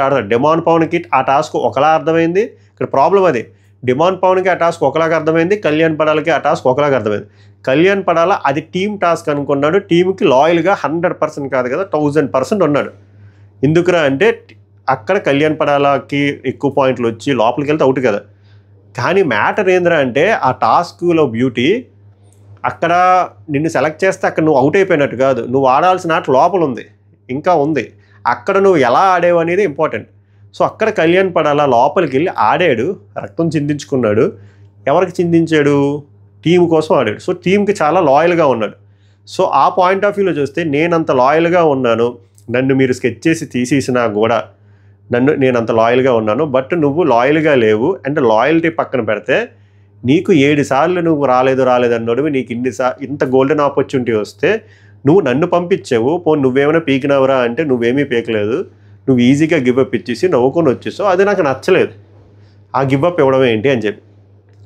ఆడతాడు. డెమాన్ పవన్కి ఆ టాస్క్ ఒకలా అర్థమైంది. ఇక్కడ ప్రాబ్లం అది. డిమాన్ పవన్కి ఆ టాస్క్ ఒకలాగా అర్థమైంది, కళ్యాణ్ పడాలకి ఆ టాస్క్ ఒకలాగా అర్థమైంది. కళ్యాణ్ పడాల అది టీమ్ టాస్క్ అనుకున్నాడు, టీంకి లాయల్గా 100% కాదు కదా 1000% ఉన్నాడు. ఎందుకురా అంటే అక్కడ కళ్యాణ్ పడాలకి ఎక్కువ పాయింట్లు వచ్చి లోపలికి వెళ్తే అవుట్ కదా. కానీ మ్యాటర్ ఏందిరా అంటే ఆ టాస్క్లో బ్యూటీ, అక్కడ నిన్ను సెలెక్ట్ చేస్తే అక్కడ నువ్వు అవుట్ అయిపోయినట్టు కాదు, నువ్వు ఆడాల్సిన ఆట లోపల ఉంది, ఇంకా ఉంది. అక్కడ నువ్వు ఎలా ఆడేవు అనేది ఇంపార్టెంట్. సో అక్కడ కళ్యాణ్ పడాల లోపలికి వెళ్ళి ఆడాడు, రక్తం చిందించుకున్నాడు. ఎవరికి చిందించాడు? టీం కోసం ఆడాడు. సో టీంకి చాలా లాయల్గా ఉన్నాడు. సో ఆ పాయింట్ ఆఫ్ వ్యూలో చూస్తే నేనంత లాయల్గా ఉన్నాను, నన్ను మీరు స్కెచ్ చేసి తీసేసినా కూడా నేను అంత లాయల్గా ఉన్నాను, బట్ నువ్వు లాయల్గా లేవు. అంటే లాయల్టీ పక్కన పెడితే నీకు 7 సార్లు నువ్వు రాలేదు అన్నోడివి, నీకు ఇంత గోల్డెన్ ఆపర్చునిటీ వస్తే నువ్వు నన్ను పంపించావు, నువ్వేమైనా పీకినావురా అంటే నువ్వేమీ పీకలేదు, నువ్వు ఈజీగా గివప్ ఇచ్చేసి నవ్వుకొని వచ్చేసావు. అది నాకు నచ్చలేదు, ఆ గివప్ ఇవ్వడం ఏంటి అని చెప్పి.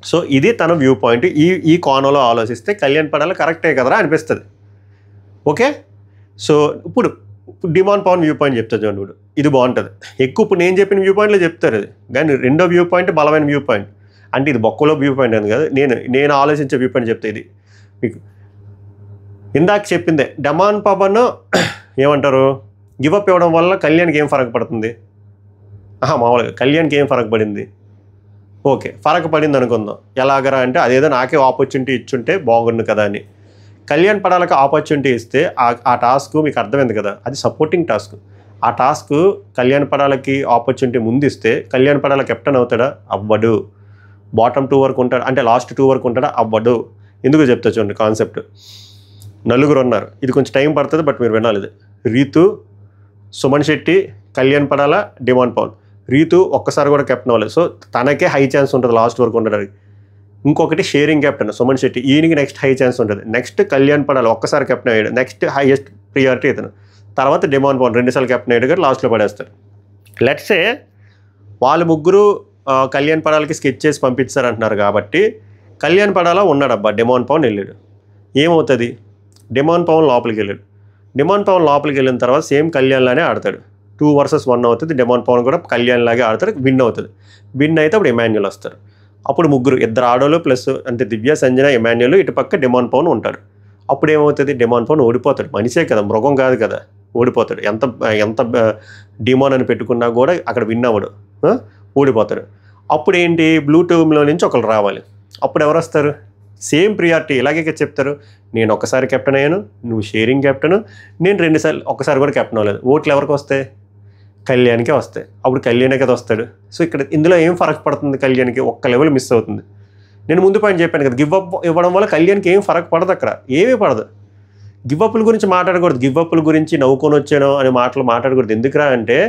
సో ఇది తన వ్యూ పాయింట్. ఈ కోణంలో ఆలోచిస్తే కళ్యాణ్ పడాలి కరెక్టే కదరా అనిపిస్తుంది. ఓకే, సో ఇప్పుడు డిమాన్ పవన్ వ్యూ పాయింట్ చెప్తాను చూడండి. ఇప్పుడు ఇది బాగుంటుంది. ఎక్కువ ఇప్పుడు నేను చెప్పిన వ్యూ పాయింట్లో చెప్తారు అది, కానీ రెండో వ్యూ పాయింట్ బలమైన వ్యూ పాయింట్. అంటే ఇది బొక్కలో వ్యూ పాయింట్ అని కాదు, నేను ఆలోచించే వ్యూ పాయింట్ చెప్తే ఇది మీకు ఇందాక చెప్పిందే. డిమాన్ పవన్ ఏమంటారు, గివప్ ఇవ్వడం వల్ల కళ్యాణ్కి ఏం ఫరక పడుతుంది? మామూలుగా కళ్యాణ్కి ఏం ఫరక పడింది? ఓకే, ఫరక పడింది అనుకుందాం. ఎలాగరా అంటే అదేదో నాకే ఆపర్చునిటీ ఇచ్చుంటే బాగుండు కదా అని. కళ్యాణ్ పడాలకు ఆపర్చునిటీ ఇస్తే ఆ టాస్క్ మీకు అర్థమైంది కదా, అది సపోర్టింగ్ టాస్క్. ఆ టాస్క్ కళ్యాణ్ పడాలకి ఆపర్చునిటీ ముందు ఇస్తే కళ్యాణ్ పడాల కెప్టెన్ అవుతాడా? అవ్వడు. బాటమ్ 2 వరకు ఉంటాడు, అంటే లాస్ట్ 2 వరకు ఉంటాడా? అవ్వడు. ఎందుకు చెప్తా చూడండి కాన్సెప్ట్. నలుగురు ఉన్నారు, ఇది కొంచెం టైం పడుతుంది, బట్ మీరు వినాలి. ఇది రీతు, సుమన్ శెట్టి, కళ్యాణ్ పడాల, డిమాన్ పవన్. రీతు ఒక్కసారి కూడా కెప్టెన్ అవ్వలేదు, సో తనకే హై ఛాన్స్ ఉంటుంది లాస్ట్ వరకు ఉండడానికి. ఇంకొకటి షేరింగ్ కెప్టెన్ సుమన్ శెట్టి, ఈయనకి నెక్స్ట్ హై ఛాన్స్ ఉంటుంది. నెక్స్ట్ కళ్యాణ్ పడాల ఒక్కసారి కెప్టెన్ అయ్యాడు, నెక్స్ట్ హైయెస్ట్ ప్రియారిటీ ఇతను. తర్వాత డిమాన్ పవన్ 2 సార్లు కెప్టెన్ అయ్యాడు కానీ లాస్ట్లో పడేస్తారు. లెట్సే వాళ్ళు ముగ్గురు కళ్యాణ్ పడాలకి స్కెచ్ చేసి పంపించారు అంటున్నారు కాబట్టి కళ్యాణ్ పడాల ఉన్నాడబ్బా, డిమాన్ పవన్ వెళ్ళాడు. ఏమవుతుంది? డిమాన్ పవన్ లోపలికి వెళ్ళాడు. డిమాన్ పవన్ లోపలికి వెళ్ళిన తర్వాత సేమ్ కళ్యాణ్లానే ఆడతాడు. 2 versus 1 అవుతుంది. డిమాన్ పవన్ కూడా కళ్యాణ్ లాగే ఆడతారు, విన్ అవుతుంది. విన్ అయితే అప్పుడు ఎమాన్యుల్ వస్తారు. అప్పుడు ముగ్గురు, 2 ఆడోళ్ళు ప్లస్ అంటే దివ్య, సంజన, ఎమాన్యుల్, ఇటు పక్క డిమాన్ పవన్ ఉంటాడు. అప్పుడు ఏమవుతుంది? డిమాన్ పవన్ ఓడిపోతాడు. మనిషే కదా, మృగం కాదు కదా, ఓడిపోతాడు. ఎంత డిమాన్ అని పెట్టుకున్నా కూడా అక్కడ విన్ అవ్వడు, ఓడిపోతాడు. అప్పుడు ఏంటి, బ్లూ టీమ్లో నుంచి ఒకరు రావాలి. అప్పుడు ఎవరు వస్తారు? సేమ్ ప్రియారిటీ ఇలాగే చెప్తారు. నేను ఒకసారి కెప్టెన్ అయ్యాను, నువ్వు షేరింగ్ కెప్టెన్, నేను 2 సార్లు ఒకసారి కూడా కెప్టెన్ అవ్వలేదు. ఓట్లు ఎవరికి వస్తాయి? కళ్యాణ్కే వస్తాయి. అప్పుడు కళ్యాణే కదా వస్తాడు. సో ఇక్కడ ఇందులో ఏం ఫరక్ పడుతుంది? కళ్యాణ్కి ఒక్క లెవెల్ మిస్ అవుతుంది. నేను ముందు పాయింట్ చెప్పాను కదా, గివ్అప్ ఇవ్వడం వల్ల కళ్యాణ్కి ఏం ఫరక్ పడదు, అక్కడ ఏమీ పడదు. గివ్అప్ల గురించి మాట్లాడకూడదు, గివ్అప్ల గురించి నవ్వుకొని వచ్చానో అనే మాటలు మాట్లాడకూడదు. ఎందుకురా అంటే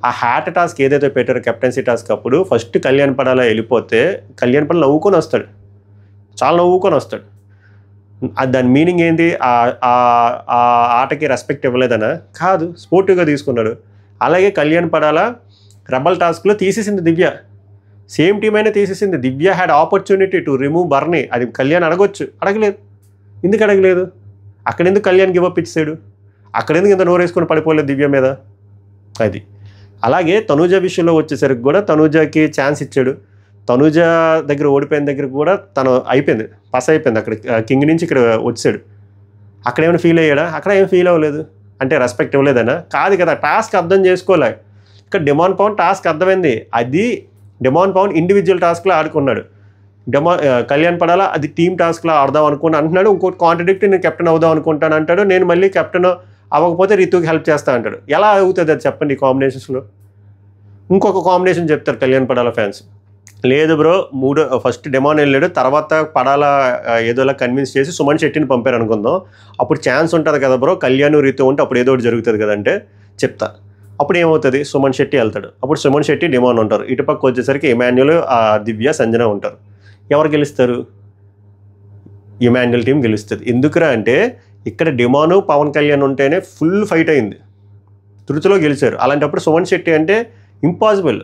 ఆ హ్యాట్ టాస్క్ ఏదైతే పెట్టారో కెప్టెన్సీ టాస్క్, అప్పుడు ఫస్ట్ కళ్యాణ్ పడాలా వెళ్ళిపోతే కళ్యాణ్ పడాల నవ్వుకొని వస్తాడు, చాలా నవ్వుకొని వస్తాడు. దాని మీనింగ్ ఏంటి? ఆ ఆటకి రెస్పెక్ట్ ఇవ్వలేదనా? కాదు, స్పోర్టివ్గా తీసుకున్నాడు. అలాగే కళ్యాణ్ పడాల రెబల్ టాస్క్లో తీసేసింది దివ్య, సేమ్ టీం అయినా తీసేసింది. దివ్య హ్యాడ్ ఆపర్చునిటీ టు రిమూవ్ బర్నీ, అది కళ్యాణ్ అడగొచ్చు, అడగలేదు. ఎందుకు అడగలేదు? అక్కడెందుకు కళ్యాణ్ గివప్ ఇచ్చాడు? అక్కడెందుకు ఇంత నోరేసుకొని పడిపోలేదు దివ్య మీద? అది. అలాగే తనూజ విషయంలో వచ్చేసరికి కూడా తనూజకి ఛాన్స్ ఇచ్చాడు. తనూజ దగ్గర ఓడిపోయిన దగ్గర కూడా తను అయిపోయింది, పాస్ అయిపోయింది. అక్కడ కింగ్ నుంచి ఇక్కడ వచ్చాడు. అక్కడ ఏమైనా ఫీల్ అయ్యాడా? అక్కడ ఏం ఫీల్ అవ్వలేదు. అంటే రెస్పెక్ట్ ఇవ్వలేదనా? కాదు కదా, టాస్క్ అర్థం చేసుకోలే. ఇక్కడ డిమాన్ పవన్ టాస్క్ అర్థమైంది, అది డిమాన్ పవన్ ఇండివిజువల్ టాస్క్లో ఆడుకున్నాడు. కళ్యాణ్ పడాలా అది టీమ్ టాస్క్లో ఆడదాం అనుకుని అంటున్నాడు. ఇంకోటి కాంట్రడిక్ట్, నేను కెప్టెన్ అవుదాం అనుకుంటాను అంటాడు. నేను మళ్ళీ కెప్టెన్ అవ్వకపోతే రితుకి హెల్ప్ చేస్తా అంటాడు. ఎలా అవుతుంది అది చెప్పండి ఈ కాంబినేషన్స్లో? ఇంకొక కాంబినేషన్ చెప్తారు కళ్యాణ్ పడాల ఫ్యాన్స్, లేదు బ్రో, ఫస్ట్ డిమాన్ వెళ్ళాడు, తర్వాత పడాల ఏదోలా కన్విన్స్ చేసి సుమన్ శెట్టిని పంపారు అనుకుందాం, అప్పుడు ఛాన్స్ ఉంటుంది కదా బ్రో, కళ్యాణ్ రీతు ఉంటే అప్పుడు ఏదో ఒకటి జరుగుతుంది కదంటే చెప్తా. అప్పుడు ఏమవుతుంది? సుమన్ శెట్టి వెళ్తాడు. అప్పుడు సుమన్ శెట్టి, డిమాన్ ఉంటారు. ఇటుపక్క వచ్చేసరికి ఎమాన్యుల్, దివ్య, సంజన ఉంటారు. ఎవరు గెలుస్తారు? ఎమాన్యుల్ టీం గెలుస్తుంది. ఎందుకురా అంటే ఇక్కడ డిమాను, పవన్ కళ్యాణ్ ఉంటేనే ఫుల్ ఫైట్ అయింది, తృతిలో గెలిచారు. అలాంటప్పుడు సుమన్ శెట్టి అంటే ఇంపాసిబుల్,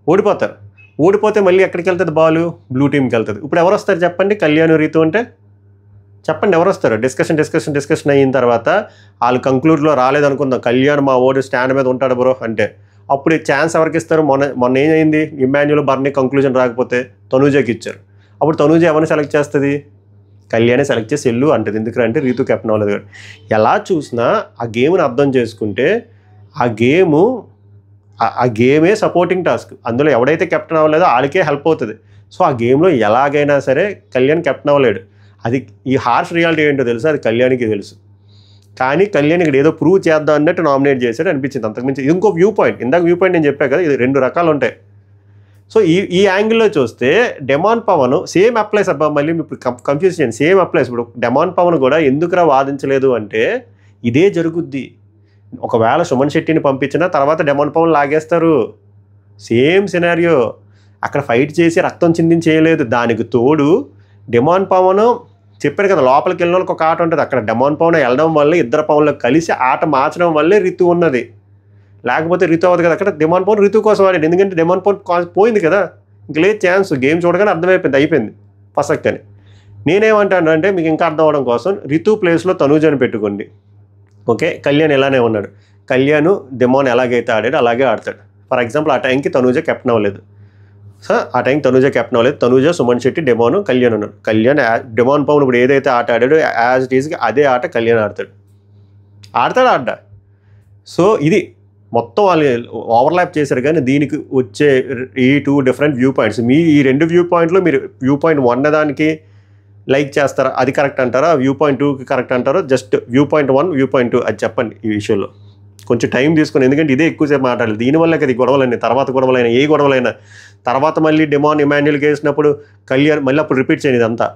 ఓడిపోతారు. ఓడిపోతే మళ్ళీ ఎక్కడికి వెళ్తుంది? బాలు బ్లూ టీమ్కి వెళ్తుంది. ఇప్పుడు ఎవరు వస్తారు చెప్పండి? కళ్యాణ్, రీతు అంటే చెప్పండి ఎవరు వస్తారు? డిస్కషన్ అయిన తర్వాత వాళ్ళు కంక్లూడ్లో రాలేదనుకుందాం, కళ్యాణ్ మా ఓడి స్టాండ్ మీద ఉంటాడు బ్రో అంటే, అప్పుడు ఛాన్స్ ఎవరికి ఇస్తారు? మొన్న ఏమైంది? ఎమాన్యుల్, బర్నీ కంక్లూజన్ రాకపోతే తనూజకి ఇచ్చారు. అప్పుడు తనూజ ఎవరిని సెలెక్ట్ చేస్తుంది? కళ్యాణే సెలెక్ట్ చేసి వెళ్ళు అంటది. ఎందుకంటే రీతు కెప్టెన్ అవ్వలేదు కాబట్టి. ఎలా చూసినా ఆ గేమ్ని అర్థం చేసుకుంటే ఆ గేమే సపోర్టింగ్ టాస్క్. అందులో ఎవడైతే కెప్టెన్ అవ్వలేదో వాళ్ళకే హెల్ప్ అవుతుంది. సో ఆ గేమ్లో ఎలాగైనా సరే కళ్యాణ్ కెప్టెన్ అవ్వలేడు. అది ఈ హార్ష్ రియాలిటీ ఏంటో తెలుసు, అది కళ్యాణ్కి తెలుసు. కానీ కళ్యాణ్ ఇక్కడ ఏదో ప్రూవ్ చేద్దాం అన్నట్టు నామినేట్ చేశాడు అనిపించింది. అంతకుమించి ఇంకో వ్యూ పాయింట్, ఇందాక వ్యూ పాయింట్ నేను చెప్పాను కదా, ఇది 2 రకాలు ఉంటాయి. సో ఈ యాంగిల్లో చూస్తే డిమాన్ పవన్ సేమ్ అప్లైస్. అబ్బా మళ్ళీ ఇప్పుడు కన్ఫ్యూజ్ చేయండి, సేమ్ అప్లైస్. ఇప్పుడు డిమాన్ పవన్ కూడా ఎందుకురా వాదించలేదు అంటే ఇదే జరుగుద్ది. ఒకవేళ సుమన్ శెట్టిని పంపించినా తర్వాత డిమాన్ పవన్ లాగేస్తారు. Same scenario. అక్కడ ఫైట్ చేసి రక్తం చిందించి చేయలేదు. దానికి తోడు డిమాన్ పవన్ చెప్పారు కదా, లోపలికి వెళ్ళిన వాళ్ళకి ఒక ఆట ఉంటుంది. అక్కడ డిమాన్ పవన్ వెళ్ళడం వల్ల 2 పవన్లు కలిసి ఆట మార్చడం వల్లే రితు ఉన్నది. లేకపోతే రితు అవ్వదు కదా. అక్కడ డిమాన్ పవన్ రితు కోసం ఆడాడు, ఎందుకంటే డిమాన్ పవన్ పోయింది కదా, ఇంక లేదు ఛాన్స్. గేమ్ చూడగానే అర్థమైపోయింది, అయిపోయింది ఫస్ట్ అని. నేనేమంటాను అంటే మీకు ఇంకా అర్థం అవ్వడం కోసం రితు ప్లేస్లో తనూజని పెట్టుకోండి. ఓకే, కళ్యాణ్ ఇలానే ఉన్నాడు. కళ్యాణ్ డెమోన్ ఎలాగైతే ఆడాడు అలాగే ఆడతాడు. ఫర్ ఎగ్జాంపుల్ ఆ టైంకి తనూజ కెప్టెన్ అవ్వలేదు. సో ఆ టైం తనూజ కెప్టెన్ అవ్వలేదు. తనూజ, సుమన్ శెట్టి, డెమోన్, కళ్యాణ్ ఉన్నారు. కళ్యాణ్ డెమోన్ పవన్ ఇప్పుడు ఏదైతే ఆట ఆడాడో యాజ్ ఇట్ ఈస్గా అదే ఆట కళ్యాణ్ ఆడతాడు. సో ఇది మొత్తం వాళ్ళు ఓవర్లాప్ చేశారు. కానీ దీనికి వచ్చే ఈ 2 డిఫరెంట్ వ్యూ పాయింట్స్, మీ ఈ 2 వ్యూ పాయింట్లో మీరు వ్యూ పాయింట్ 1 దానికి లైక్ చేస్తారా, అది కరెక్ట్ అంటారా, వ్యూ పాయింట్ 2కి కరెక్ట్ అంటారా, just view point 1 view point 2 అది చెప్పండి. ఈ విషయంలో కొంచెం టైం తీసుకుని, ఎందుకంటే ఇదే ఎక్కువసేపు మాట్లాడాలి. దీనివల్ల కదా గొడవలైనా, తర్వాత గొడవలైనా, ఏ గొడవలైనా తర్వాత మళ్ళీ డెమాన్ ఇమాన్యుల్కి వేసినప్పుడు కళ్యాణ్ మళ్ళీ అప్పుడు రిపీట్ చేయని ఇదంతా.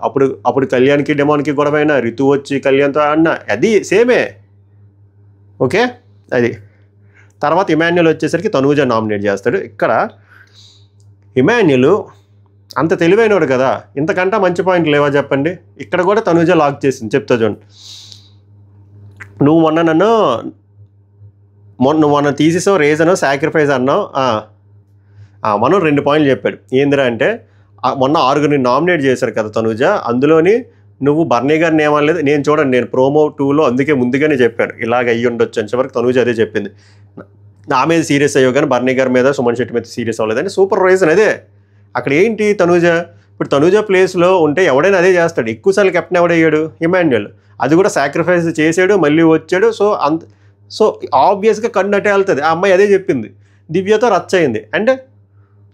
అప్పుడు కళ్యాణ్కి డెమాన్కి గొడవ అయినా, రితు వచ్చి కళ్యాణ్తో అన్న అది సేమే. ఓకే, అది తర్వాత ఇమాన్యుల్ వచ్చేసరికి తనూజ నామినేట్ చేస్తాడు. ఇక్కడ ఇమాన్యుల్ అంత తెలివైనవాడు కదా, ఇంతకంటే మంచి పాయింట్ లేవా చెప్పండి. ఇక్కడ కూడా తనూజ లాక్ చేసింది. చెప్తా చూడండి. నువ్వు మొన్న తీసేసావు రేజను సాక్రిఫైస్ అన్నావు. మనం 2 పాయింట్లు చెప్పాడు. ఏందిరా అంటే మొన్న 6 నామినేట్ చేశారు కదా తనూజ, అందులోని నువ్వు బర్నీ గారిని ఏమనలేదు. నేను ప్రోమో 2లో అందుకే ముందుగానే చెప్పాను ఇలాగ అయ్యి ఉండొచ్చు అని. వరకు తనూజ అదే చెప్పింది. నా మీద సీరియస్ అయ్యో కానీ బర్నీ గారి మీద, సుమన్ శెట్టి మీద సీరియస్ అవ్వలేదని. సూపర్ రీజన్ అదే. అక్కడ ఏంటి తనూజ, ఇప్పుడు తనూజ ప్లేస్లో ఉంటే ఎవడైనా అదే చేస్తాడు. ఎక్కువసార్లు కెప్టెన్ ఎవడయ్యాడు, ఇమాన్యుల్. అది కూడా సాక్రిఫైస్ చేసాడు, మళ్ళీ వచ్చాడు. సో ఆబ్వియస్గా కన్నట్టే వెళ్తుంది. ఆ అమ్మాయి అదే చెప్పింది. దివ్యతో రచ్చ అయింది. అండ్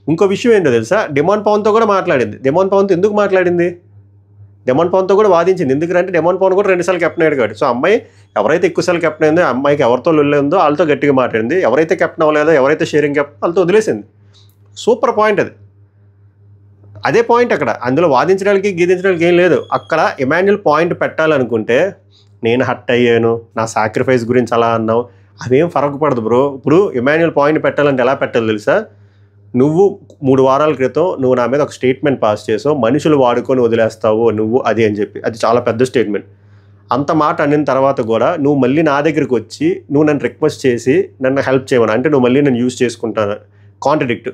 ఇంకో విషయం ఏంటో తెలుసా, డెమాన్ పవన్తో కూడా మాట్లాడింది. డెమాన్ పవన్తో ఎందుకు మాట్లాడింది, డెమాన్ పవన్తో కూడా వాదించింది. ఎందుకంటే డెమాన్ పవన్ కూడా 2 సార్లు కెప్టెన్ అయ్యాడు కాబట్టి. సో అమ్మాయి ఎవరైతే ఎక్కువసార్లు కెప్టెన్ అయిందో, అమ్మాయికి ఎవరితో లొల్లేందో వాళ్ళతో గట్టిగా మాట్లాడింది. ఎవరైతే కెప్టెన్ అవ్వలేదో, ఎవరైతే షేరింగ్ కెప్టెన్ వాళ్ళతో వదిలేసింది. సూపర్ పాయింట్ అది. అదే పాయింట్ అక్కడ. అందులో వాదించడానికి గీదించడానికి ఏం లేదు. అక్కడ ఇమాన్యుల్ పాయింట్ పెట్టాలనుకుంటే, నేను హట్ అయ్యాను, నా సాక్రిఫైస్ గురించి అలా అన్నావు, అదేం ఫరక్ పడదు బ్రో. ఇప్పుడు ఇమాన్యుల్ పాయింట్ పెట్టాలంటే ఎలా పెట్టాలి తెలుసా, నువ్వు 3 వారాల క్రితం నువ్వు నా మీద ఒక స్టేట్మెంట్ పాస్ చేసావు, మనుషులు వాడుకొని వదిలేస్తావు నువ్వు అది అని చెప్పి. అది చాలా పెద్ద స్టేట్మెంట్. అంత మాట అనిన తర్వాత కూడా నువ్వు మళ్ళీ నా దగ్గరికి వచ్చి నువ్వు నన్ను రిక్వెస్ట్ చేసి నన్ను హెల్ప్ చేయమని అంటే, నువ్వు మళ్ళీ నేను యూజ్ చేసుకుంటాను కాంట్రడిక్ట్.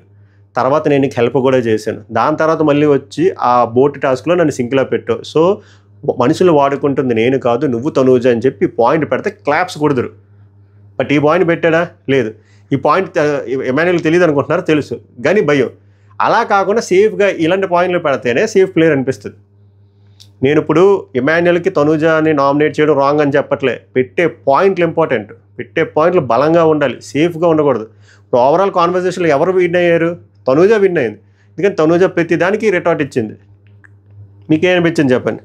తర్వాత నేను నీకు హెల్ప్ కూడా చేశాను. దాని తర్వాత మళ్ళీ వచ్చి ఆ బోట్ టాస్క్లో నన్ను సింక్లో పెట్టావు. సో మనుషులు వాడుకుంటుంది నేను కాదు, నువ్వు తనూజ అని చెప్పి పాయింట్ పెడితే క్లాప్స్ కొడుదురు. బట్ ఈ పాయింట్ పెట్టాడా, లేదు. ఈ పాయింట్ ఇమాన్యుల్ తెలియదు అనుకుంటున్నారు, తెలుసు కానీ భయం. అలా కాకుండా సేఫ్గా ఇలాంటి పాయింట్లు పెడితేనే సేఫ్ ప్లేయర్ అనిపిస్తుంది. నేను ఇప్పుడు ఇమాన్యుల్కి తనూజని నామినేట్ చేయడం రాంగ్ అని చెప్పట్లే. పెట్టే పాయింట్లు ఇంపార్టెంట్. పెట్టే పాయింట్లు బలంగా ఉండాలి, సేఫ్గా ఉండకూడదు. ఇప్పుడు ఓవరాల్ కాన్వర్సేషన్లో ఎవరు విన్ అయ్యారు, తనూజ విన్ అయింది. ఎందుకంటే తనూజ ప్రతి దానికి రిటార్ట్ ఇచ్చింది. మీకేమనిపించింది చెప్పండి.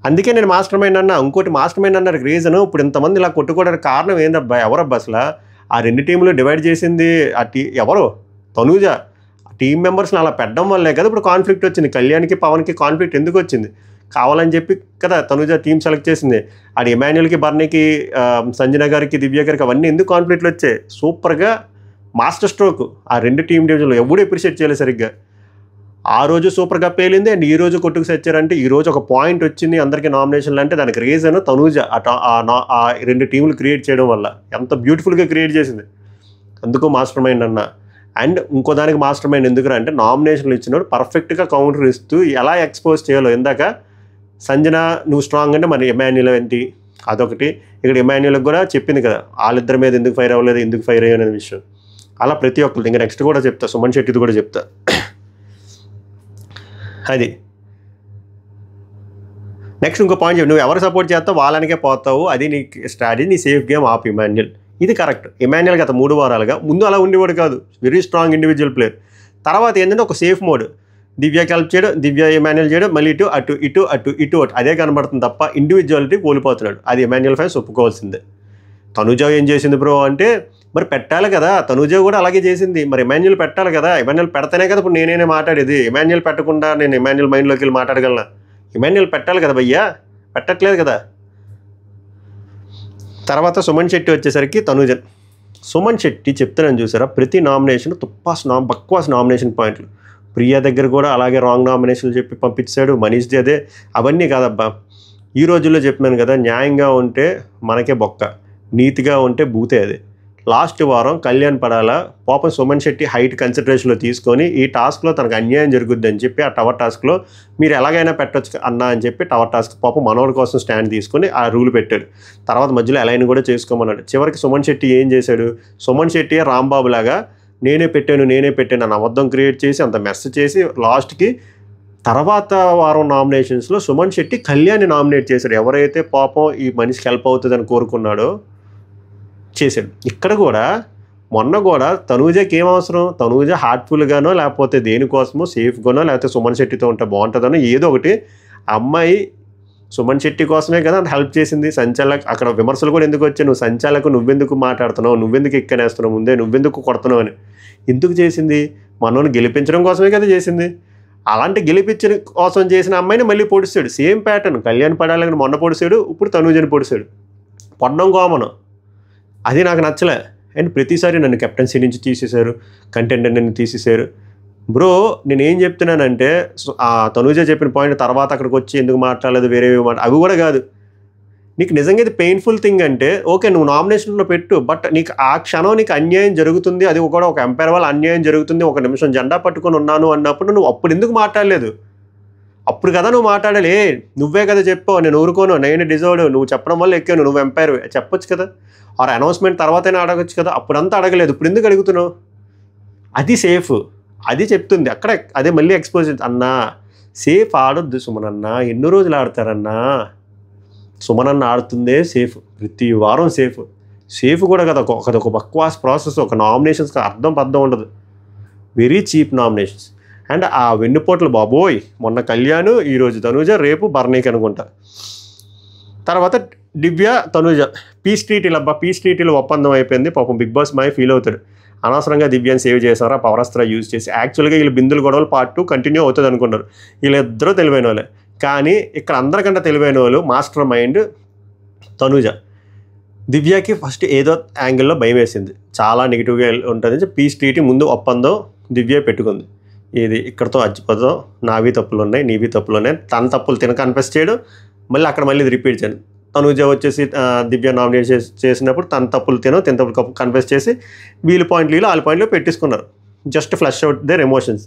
అందుకే నేను మాస్టర్ మైండ్ అన్నా. ఇంకోటి మాస్టర్ మైండ్ అన్నారు రీజను, ఇప్పుడు ఇంతమంది ఇలా కొట్టుకోవడానికి కారణం ఏందబ్బా, ఎవరబ్బా అసలు ఆ 2 టీంలు డివైడ్ చేసింది ఎవరు, తనూజ. టీం మెంబర్స్ని అలా పెట్టడం వల్లే కదా ఇప్పుడు కాన్ఫ్లిక్ట్ వచ్చింది. కళ్యాణ్కి పవన్కి కాన్ఫ్లిక్ట్ ఎందుకు వచ్చింది, కావాలని చెప్పి కదా తనూజ టీం సెలెక్ట్ చేసింది. అది ఇమాన్యుల్కి, బర్నీకి, సంజన గారికి, దివ్య గారికి అవన్నీ ఎందుకు కాన్ఫ్లిక్ట్లు వచ్చాయి. సూపర్గా మాస్టర్ స్ట్రోక్ ఆ 2 టీం డివిజన్లో ఎవడు అప్రిషియేట్ చేయలేదు సరిగ్గా. ఆ రోజు సూపర్గా పేలింది. అండ్ ఈ రోజు కొట్టుకు సచ్చారంటే, ఈ రోజు ఒక పాయింట్ వచ్చింది అందరికీ నామినేషన్లు అంటే దానికి రీజన్ తనూజ ఆ 2 టీంలు క్రియేట్ చేయడం వల్ల. ఎంత బ్యూటిఫుల్గా క్రియేట్ చేసింది. అందుకు మాస్టర్ మైండ్ అన్న. అండ్ ఇంకో దానికి మాస్టర్ మైండ్ ఎందుకురా అంటే, నామినేషన్లు ఇచ్చినప్పుడు పర్ఫెక్ట్గా కౌంటర్ ఇస్తూ ఎలా ఎక్స్పోజ్ చేయాలో. ఇందాక సంజన నువ్వు స్ట్రాంగ్ అంటే మరి ఇమాన్యుల్ ఏంటి అదొకటి. ఇక్కడ ఇమాన్యుల్కి కూడా చెప్పింది కదా వాళ్ళిద్దరి మీద ఎందుకు ఫైర్ అవ్వలేదు, ఎందుకు ఫైర్ అయ్యో అనే విషయం. అలా ప్రతి ఒక్కరు. ఇంకా నెక్స్ట్ కూడా చెప్తా, సుమన్ శెట్టిది కూడా చెప్తా. అది నెక్స్ట్ ఇంకో పాయింట్ చెప్పి, నువ్వు ఎవరు సపోర్ట్ చేస్తావు వాళ్ళనికే పోతావు, అది నీ స్ట్రాటజీ, నీ సేఫ్ గేమ్ ఆఫ్ ఇమాన్యుల్. ఇది కరెక్ట్. ఇమాన్యుల్ గత 3 వారాలుగా ముందు అలా ఉండేవాడు కాదు, వెరీ స్ట్రాంగ్ ఇండివిజువల్ ప్లేయర్. తర్వాత ఏంటంటే ఒక సేఫ్ మోడ్, దివ్యకి హెల్ప్ చేయడం, దివ్య ఇమాన్యుల్ చేయడం, మళ్ళీ ఇటు అటు ఇటు అటు ఇటు అటు అదే కనబడుతుంది తప్ప ఇండివిజువాలిటీ కోల్పోతున్నాడు. అది ఇమాన్యుల్ ఫ్యాన్స్ ఒప్పుకోవాల్సిందే. తనూజ ఏం చేసింది బ్రో అంటే, మరి పెట్టాలి కదా, తనూజ కూడా అలాగే చేసింది. మరి ఇమాన్యుల్ పెట్టాలి కదా, ఇమాన్యుల్ పెడితేనే కదా ఇప్పుడు నేనే మాట్లాడేది. ఇమాన్యుల్ పెట్టకుండా నేను ఇమాన్యుల్ మైండ్లోకి వెళ్ళి మాట్లాడగలనా? ఇమాన్యుల్ పెట్టాలి కదా భయ్యా, పెట్టట్లేదు కదా. తర్వాత సుమన్ శెట్టి వచ్చేసరికి తనూజన్. సుమన్ శెట్టి చెప్తున్నాను చూసారా, ప్రతి నామినేషన్ బక్వాస్ నామినేషన్ పాయింట్లు. ప్రియా దగ్గర కూడా అలాగే రాంగ్ నామినేషన్లు చెప్పి పంపించాడు. మనీష్ది అదే. అవన్నీ కాదబ్బా, ఈ రోజుల్లో చెప్పినాను కదా, న్యాయంగా ఉంటే మనకే బొక్క, నీతిగా ఉంటే బూతే. అది లాస్ట్ వారం కళ్యాణ్ పడాల పాపం సుమన్ శెట్టి హైట్ కన్సిడరేషన్లో తీసుకొని ఈ టాస్క్లో తనకు అన్యాయం జరుగుద్ది అని చెప్పి ఆ టవర్ టాస్క్లో మీరు ఎలాగైనా పెట్టొచ్చు అన్నా అని చెప్పి టవర్ టాస్క్ పాపం మనోడి కోసం స్టాండ్ తీసుకొని ఆ రూల్ పెట్టాడు. తర్వాత మధ్యలో అలైన్ కూడా చేసుకోమన్నాడు. చివరికి సుమన్ శెట్టి ఏం చేశాడు? సుమన్ శెట్టి రాంబాబు లాగా నేనే పెట్టాను అని అబద్ధం క్రియేట్ చేసి అంత మెస్ చేసి లాస్ట్కి తర్వాత వారం నామినేషన్స్లో సుమన్ శెట్టి కళ్యాణ్ని నామినేట్ చేశాడు. ఎవరైతే పాపం ఈ మనిషికి హెల్ప్ అవుతుందని కోరుకున్నాడో చేశాడు. ఇక్కడ కూడా మొన్న కూడా తనూజకి ఏం అవసరం? తనూజ హార్ట్ఫుల్గానో లేకపోతే దేనికోసమో సేఫ్గానో లేకపోతే సుమన్ శెట్టితో ఉంటే బాగుంటుందనో ఏదో ఒకటి అమ్మాయి సుమన్ శెట్టి కోసమే కదా అంత హెల్ప్ చేసింది. సంచాలక్ అక్కడ విమర్శలు కూడా ఎందుకు వచ్చాయి? నువ్వు సంచాలకు నువ్వెందుకు మాట్లాడుతున్నావు, నువ్వెందుకు ఎక్కనేస్తున్నావు, ముందే నువ్వెందుకు కొడుతున్నావు అని ఎందుకు చేసింది? మనోని గెలిపించడం కోసమే కదా చేసింది. అలాంటి గెలిపించిన కోసం చేసిన అమ్మాయిని మళ్ళీ పొడిచాడు. Same pattern. కళ్యాణ్ పడాలని మొన్న పొడిచాడు, ఇప్పుడు తనూజని పొడిచాడు. పొడ్డం కామను. అది నాకు నచ్చలే. అండ్ ప్రతిసారి నన్ను కెప్టెన్సీ నుంచి తీసేశారు, కంటెండర్ నన్ను తీసేశారు. బ్రో నేనేం చెప్తున్నానంటే ఆ తనూజ చెప్పిన పాయింట్ తర్వాత అక్కడికి వచ్చి ఎందుకు మాట్లాడలేదు వేరే అవి కూడా కాదు. నీకు నిజంగా ఇది పెయిన్ఫుల్ థింగ్ అంటే ఓకే నువ్వు నామినేషన్లో పెట్టు, బట్ నీకు ఆ క్షణం నీకు అన్యాయం జరుగుతుంది, అది కూడా ఒక ఎంపైర్ వల్ల అన్యాయం జరుగుతుంది, ఒక నిమిషం జెండా పట్టుకొని ఉన్నాను అన్నప్పుడు నువ్వు అప్పుడు ఎందుకు మాట్లాడలేదు? అప్పుడు కదా నువ్వు మాట్లాడాలి. నువ్వే కదా చెప్పావు నేను ఊరుకోను, నేను డిజర్వ్డ్, నువ్వు చెప్పడం వల్ల ఎక్కాను, నువ్వు ఎంపైర్ చెప్పొచ్చు కదా. ఆర్ అనౌన్స్మెంట్ తర్వాతైనా అడగచ్చు కదా. అప్పుడంతా అడగలేదు, ఇప్పుడు ఎందుకు అడుగుతున్నావు? అది సేఫ్. అది చెప్తుంది అక్కడ. అదే మళ్ళీ ఎక్స్పోజ్ అన్నా సేఫ్ ఆడొద్దు సుమనన్న. ఎన్నో రోజులు ఆడతారన్నా? సుమనన్న ఆడుతుందే సేఫ్, ప్రతి వారం సేఫ్ కూడా కదా. ఒక బక్వాస్ ప్రాసెస్. ఒక నామినేషన్స్కి అర్థం ఉండదు. Very cheap nominations. అండ్ ఆ వెన్నుపోట్లు బాబోయ్, మొన్న కళ్యాణ్, ఈరోజు తనూజ, రేపు బర్నీకి అనుకుంటా. తర్వాత దివ్య తనూజ పీస్ ట్రీటీలో ఒప్పందం అయిపోయింది. పాపం బిగ్ బాస్ మాయ ఫీల్ అవుతాడు. అనవసరంగా దివ్యాన్ని సేవ్ చేశారా పవర్ అస్త్ర యూజ్ చేసి. యాక్చువల్గా వీళ్ళు బిందులు గొడవలు పార్ట్ 2 కంటిన్యూ అవుతుంది అనుకున్నారు. వీళ్ళిద్దరూ తెలివైన వాళ్ళే. కానీ ఇక్కడ అందరికంటే తెలివైన వాళ్ళు మాస్టర్ మైండ్ తనూజ. దివ్యకి ఫస్ట్ ఏదో యాంగిల్లో భయం వేసింది, చాలా నెగిటివ్గా ఉంటుంది. పీస్ ట్రీటీ ముందు ఒప్పందం దివ్య పెట్టుకుంది. ఇది ఇక్కడతో అచ్చిపోతాం, నావి తప్పులు ఉన్నాయి, నీవి తప్పులు ఉన్నాయి. తన తప్పులు తినక కన్ఫెస్ చేయడం, మళ్ళీ అక్కడ మళ్ళీ రిపీట్ చేయను. తనూజ వచ్చేసి దివ్య నామినేట్ చేసినప్పుడు తన తప్పులు తిన తప్పులు కన్ఫెస్ చేసి వాళ్ళ పాయింట్లు పెట్టేసుకున్నారు. Just flush out their emotions.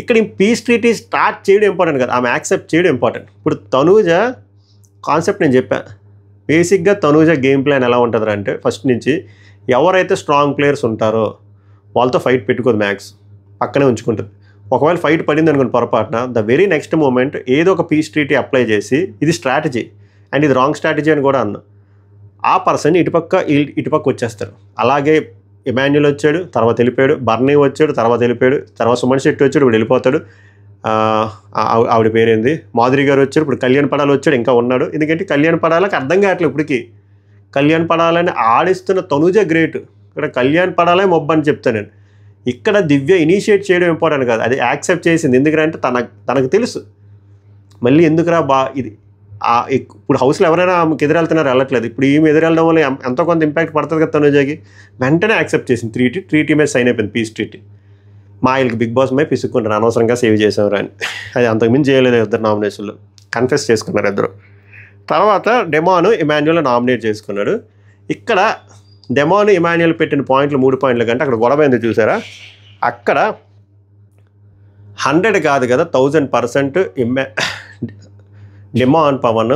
ఇక్కడ ఈ పీస్ ట్రీటీ స్టార్ట్ చేయడం ఇంపార్టెంట్ కదా, ఆమె యాక్సెప్ట్ చేయడం ఇంపార్టెంట్. ఇప్పుడు తనూజ కాన్సెప్ట్ నేను చెప్పాను. బేసిక్గా తనూజ గేమ్ ప్లాన్ ఎలా ఉంటుంది అంటే ఫస్ట్ నుంచి ఎవరైతే స్ట్రాంగ్ ప్లేయర్స్ ఉంటారో వాళ్ళతో ఫైట్ పెట్టుకోదు, మ్యాక్స్ పక్కనే ఉంచుకుంటుంది. ఒకవేళ ఫైట్ పడింది అనుకుని పొరపాటున ద వెరీ నెక్స్ట్ మూమెంట్ ఏదో ఒక పీస్ ట్రీటీ అప్లై చేసి ఇది స్ట్రాటజీ అండ్ ఇది రాంగ్ స్ట్రాటజీ అని కూడా అన్నా. ఆ పర్సన్ ఇటుపక్క వచ్చేస్తారు. అలాగే ఇమాన్యుల్ వచ్చాడు, తర్వాత వెళ్ళిపోయాడు. బర్నీ వచ్చాడు, తర్వాత వెళ్ళిపోయాడు. తర్వాత సుమన్ శెట్టి వచ్చాడు, ఇప్పుడు వెళ్ళిపోతాడు. ఆవిడ పేరేంది, మాధురి గారు వచ్చారు. ఇప్పుడు కళ్యాణ్ పడాల వచ్చాడు, ఇంకా ఉన్నాడు. ఎందుకంటే కళ్యాణ్ పడాలకు అర్థం కావట్లేదు ఇప్పటికి. కళ్యాణ్ పడాలని ఆడిస్తున్న తనూజ గ్రేట్. ఇక్కడ కళ్యాణ్ పడాలే మొబ్బ అని చెప్తాను నేను. ఇక్కడ దివ్య ఇనిషియేట్ చేయడం ఇంపార్టెంట్ కాదు, అది యాక్సెప్ట్ చేసింది. ఎందుకంటే తనకు తెలుసు మళ్ళీ ఎందుకురా ఇది ఇప్పుడు హౌస్లో ఎవరైనా ఆమెకు ఎదురెళ్తున్నారు, వెళ్ళట్లేదు. ఇప్పుడు ఈమె ఎదురెళ్ళడం వల్ల ఎంతో కొంత ఇంపాక్ట్ పడుతుంది కదా తనూజకి. వెంటనే యాక్సెప్ట్ చేసింది. త్రీ టీమే సైన్ అయిపోయింది పీస్ ట్రీటీ. మా వీళ్ళకి బిగ్ బాస్ మీద పిసుక్కుంటారు అనవసరంగా సేవ్ చేసేవారు అని. అది అంతకుమించి చేయలేదు ఇద్దరు నామినేషన్లో. కన్ఫెస్ చేసుకున్నారు ఇద్దరు. తర్వాత డెమాను ఇమాన్యుల్ నామినేట్ చేసుకున్నాడు. ఇక్కడ డెమాను ఇమాన్యుల్ పెట్టిన పాయింట్లు 3 పాయింట్ల కంటే అక్కడ గొడవ ఏందో చూసారా? అక్కడ 100 కాదు కదా 1000% డెమాన్ పవన్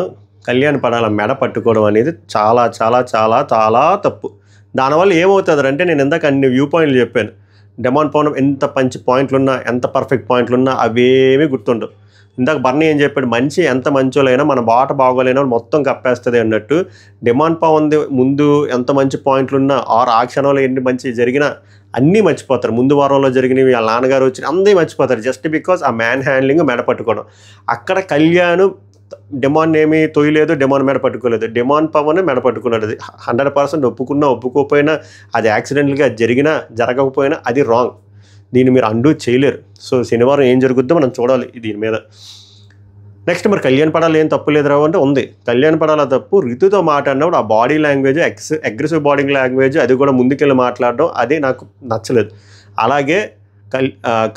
కళ్యాణ్ పడాల మెడ పట్టుకోవడం అనేది చాలా చాలా చాలా చాలా తప్పు. దానివల్ల ఏమవుతుంది అంటే నేను ఇందాక అన్ని వ్యూ పాయింట్లు చెప్పాను. డెమాన్ పవన్ ఎంత మంచి పాయింట్లున్నా, ఎంత పర్ఫెక్ట్ పాయింట్లున్నా అవేమీ గుర్తుండవు. ఇందాక బర్నీ ఏం చెప్పాడు, మంచి ఎంత మంచోలైనా మన బాట బాగోలేనా మొత్తం కప్పేస్తుంది అన్నట్టు. డెమాన్ పవన్ ముందు ఎంత మంచి పాయింట్లున్నా ఆ క్షణంలో ఎన్ని మంచి జరిగినా అన్నీ మర్చిపోతారు. ముందు వారంలో జరిగినవి, వాళ్ళ నాన్నగారు వచ్చి అందరూ మర్చిపోతారు జస్ట్ బికాజ్ ఆ మ్యాన్ హ్యాండ్లింగ్ మెడ పట్టుకోవడం. అక్కడ కళ్యాణ్ డెమాన్ ఏమీ తొయ్యలేదు, డెమాన్ మెడ పట్టుకోలేదు. డెమాన్ పవన్ మెడ పట్టుకున్నాడు. అది 100% ఒప్పుకున్నా ఒప్పుకోకపోయినా, అది యాక్సిడెంట్గా జరిగినా జరగకపోయినా అది రాంగ్. దీన్ని మీరు అండూ చేయలేరు. సో శనివారం ఏం జరుగుద్దో మనం చూడాలి దీని మీద. నెక్స్ట్ మరి కళ్యాణ్ పడాలి ఏం తప్పు లేదు రావు అంటే ఉంది. కళ్యాణ్ పడాల తప్పు రితుతో మాట్లాడినప్పుడు ఆ body language, aggressive body language, అది కూడా ముందుకెళ్ళి మాట్లాడడం అది నాకు నచ్చలేదు. అలాగే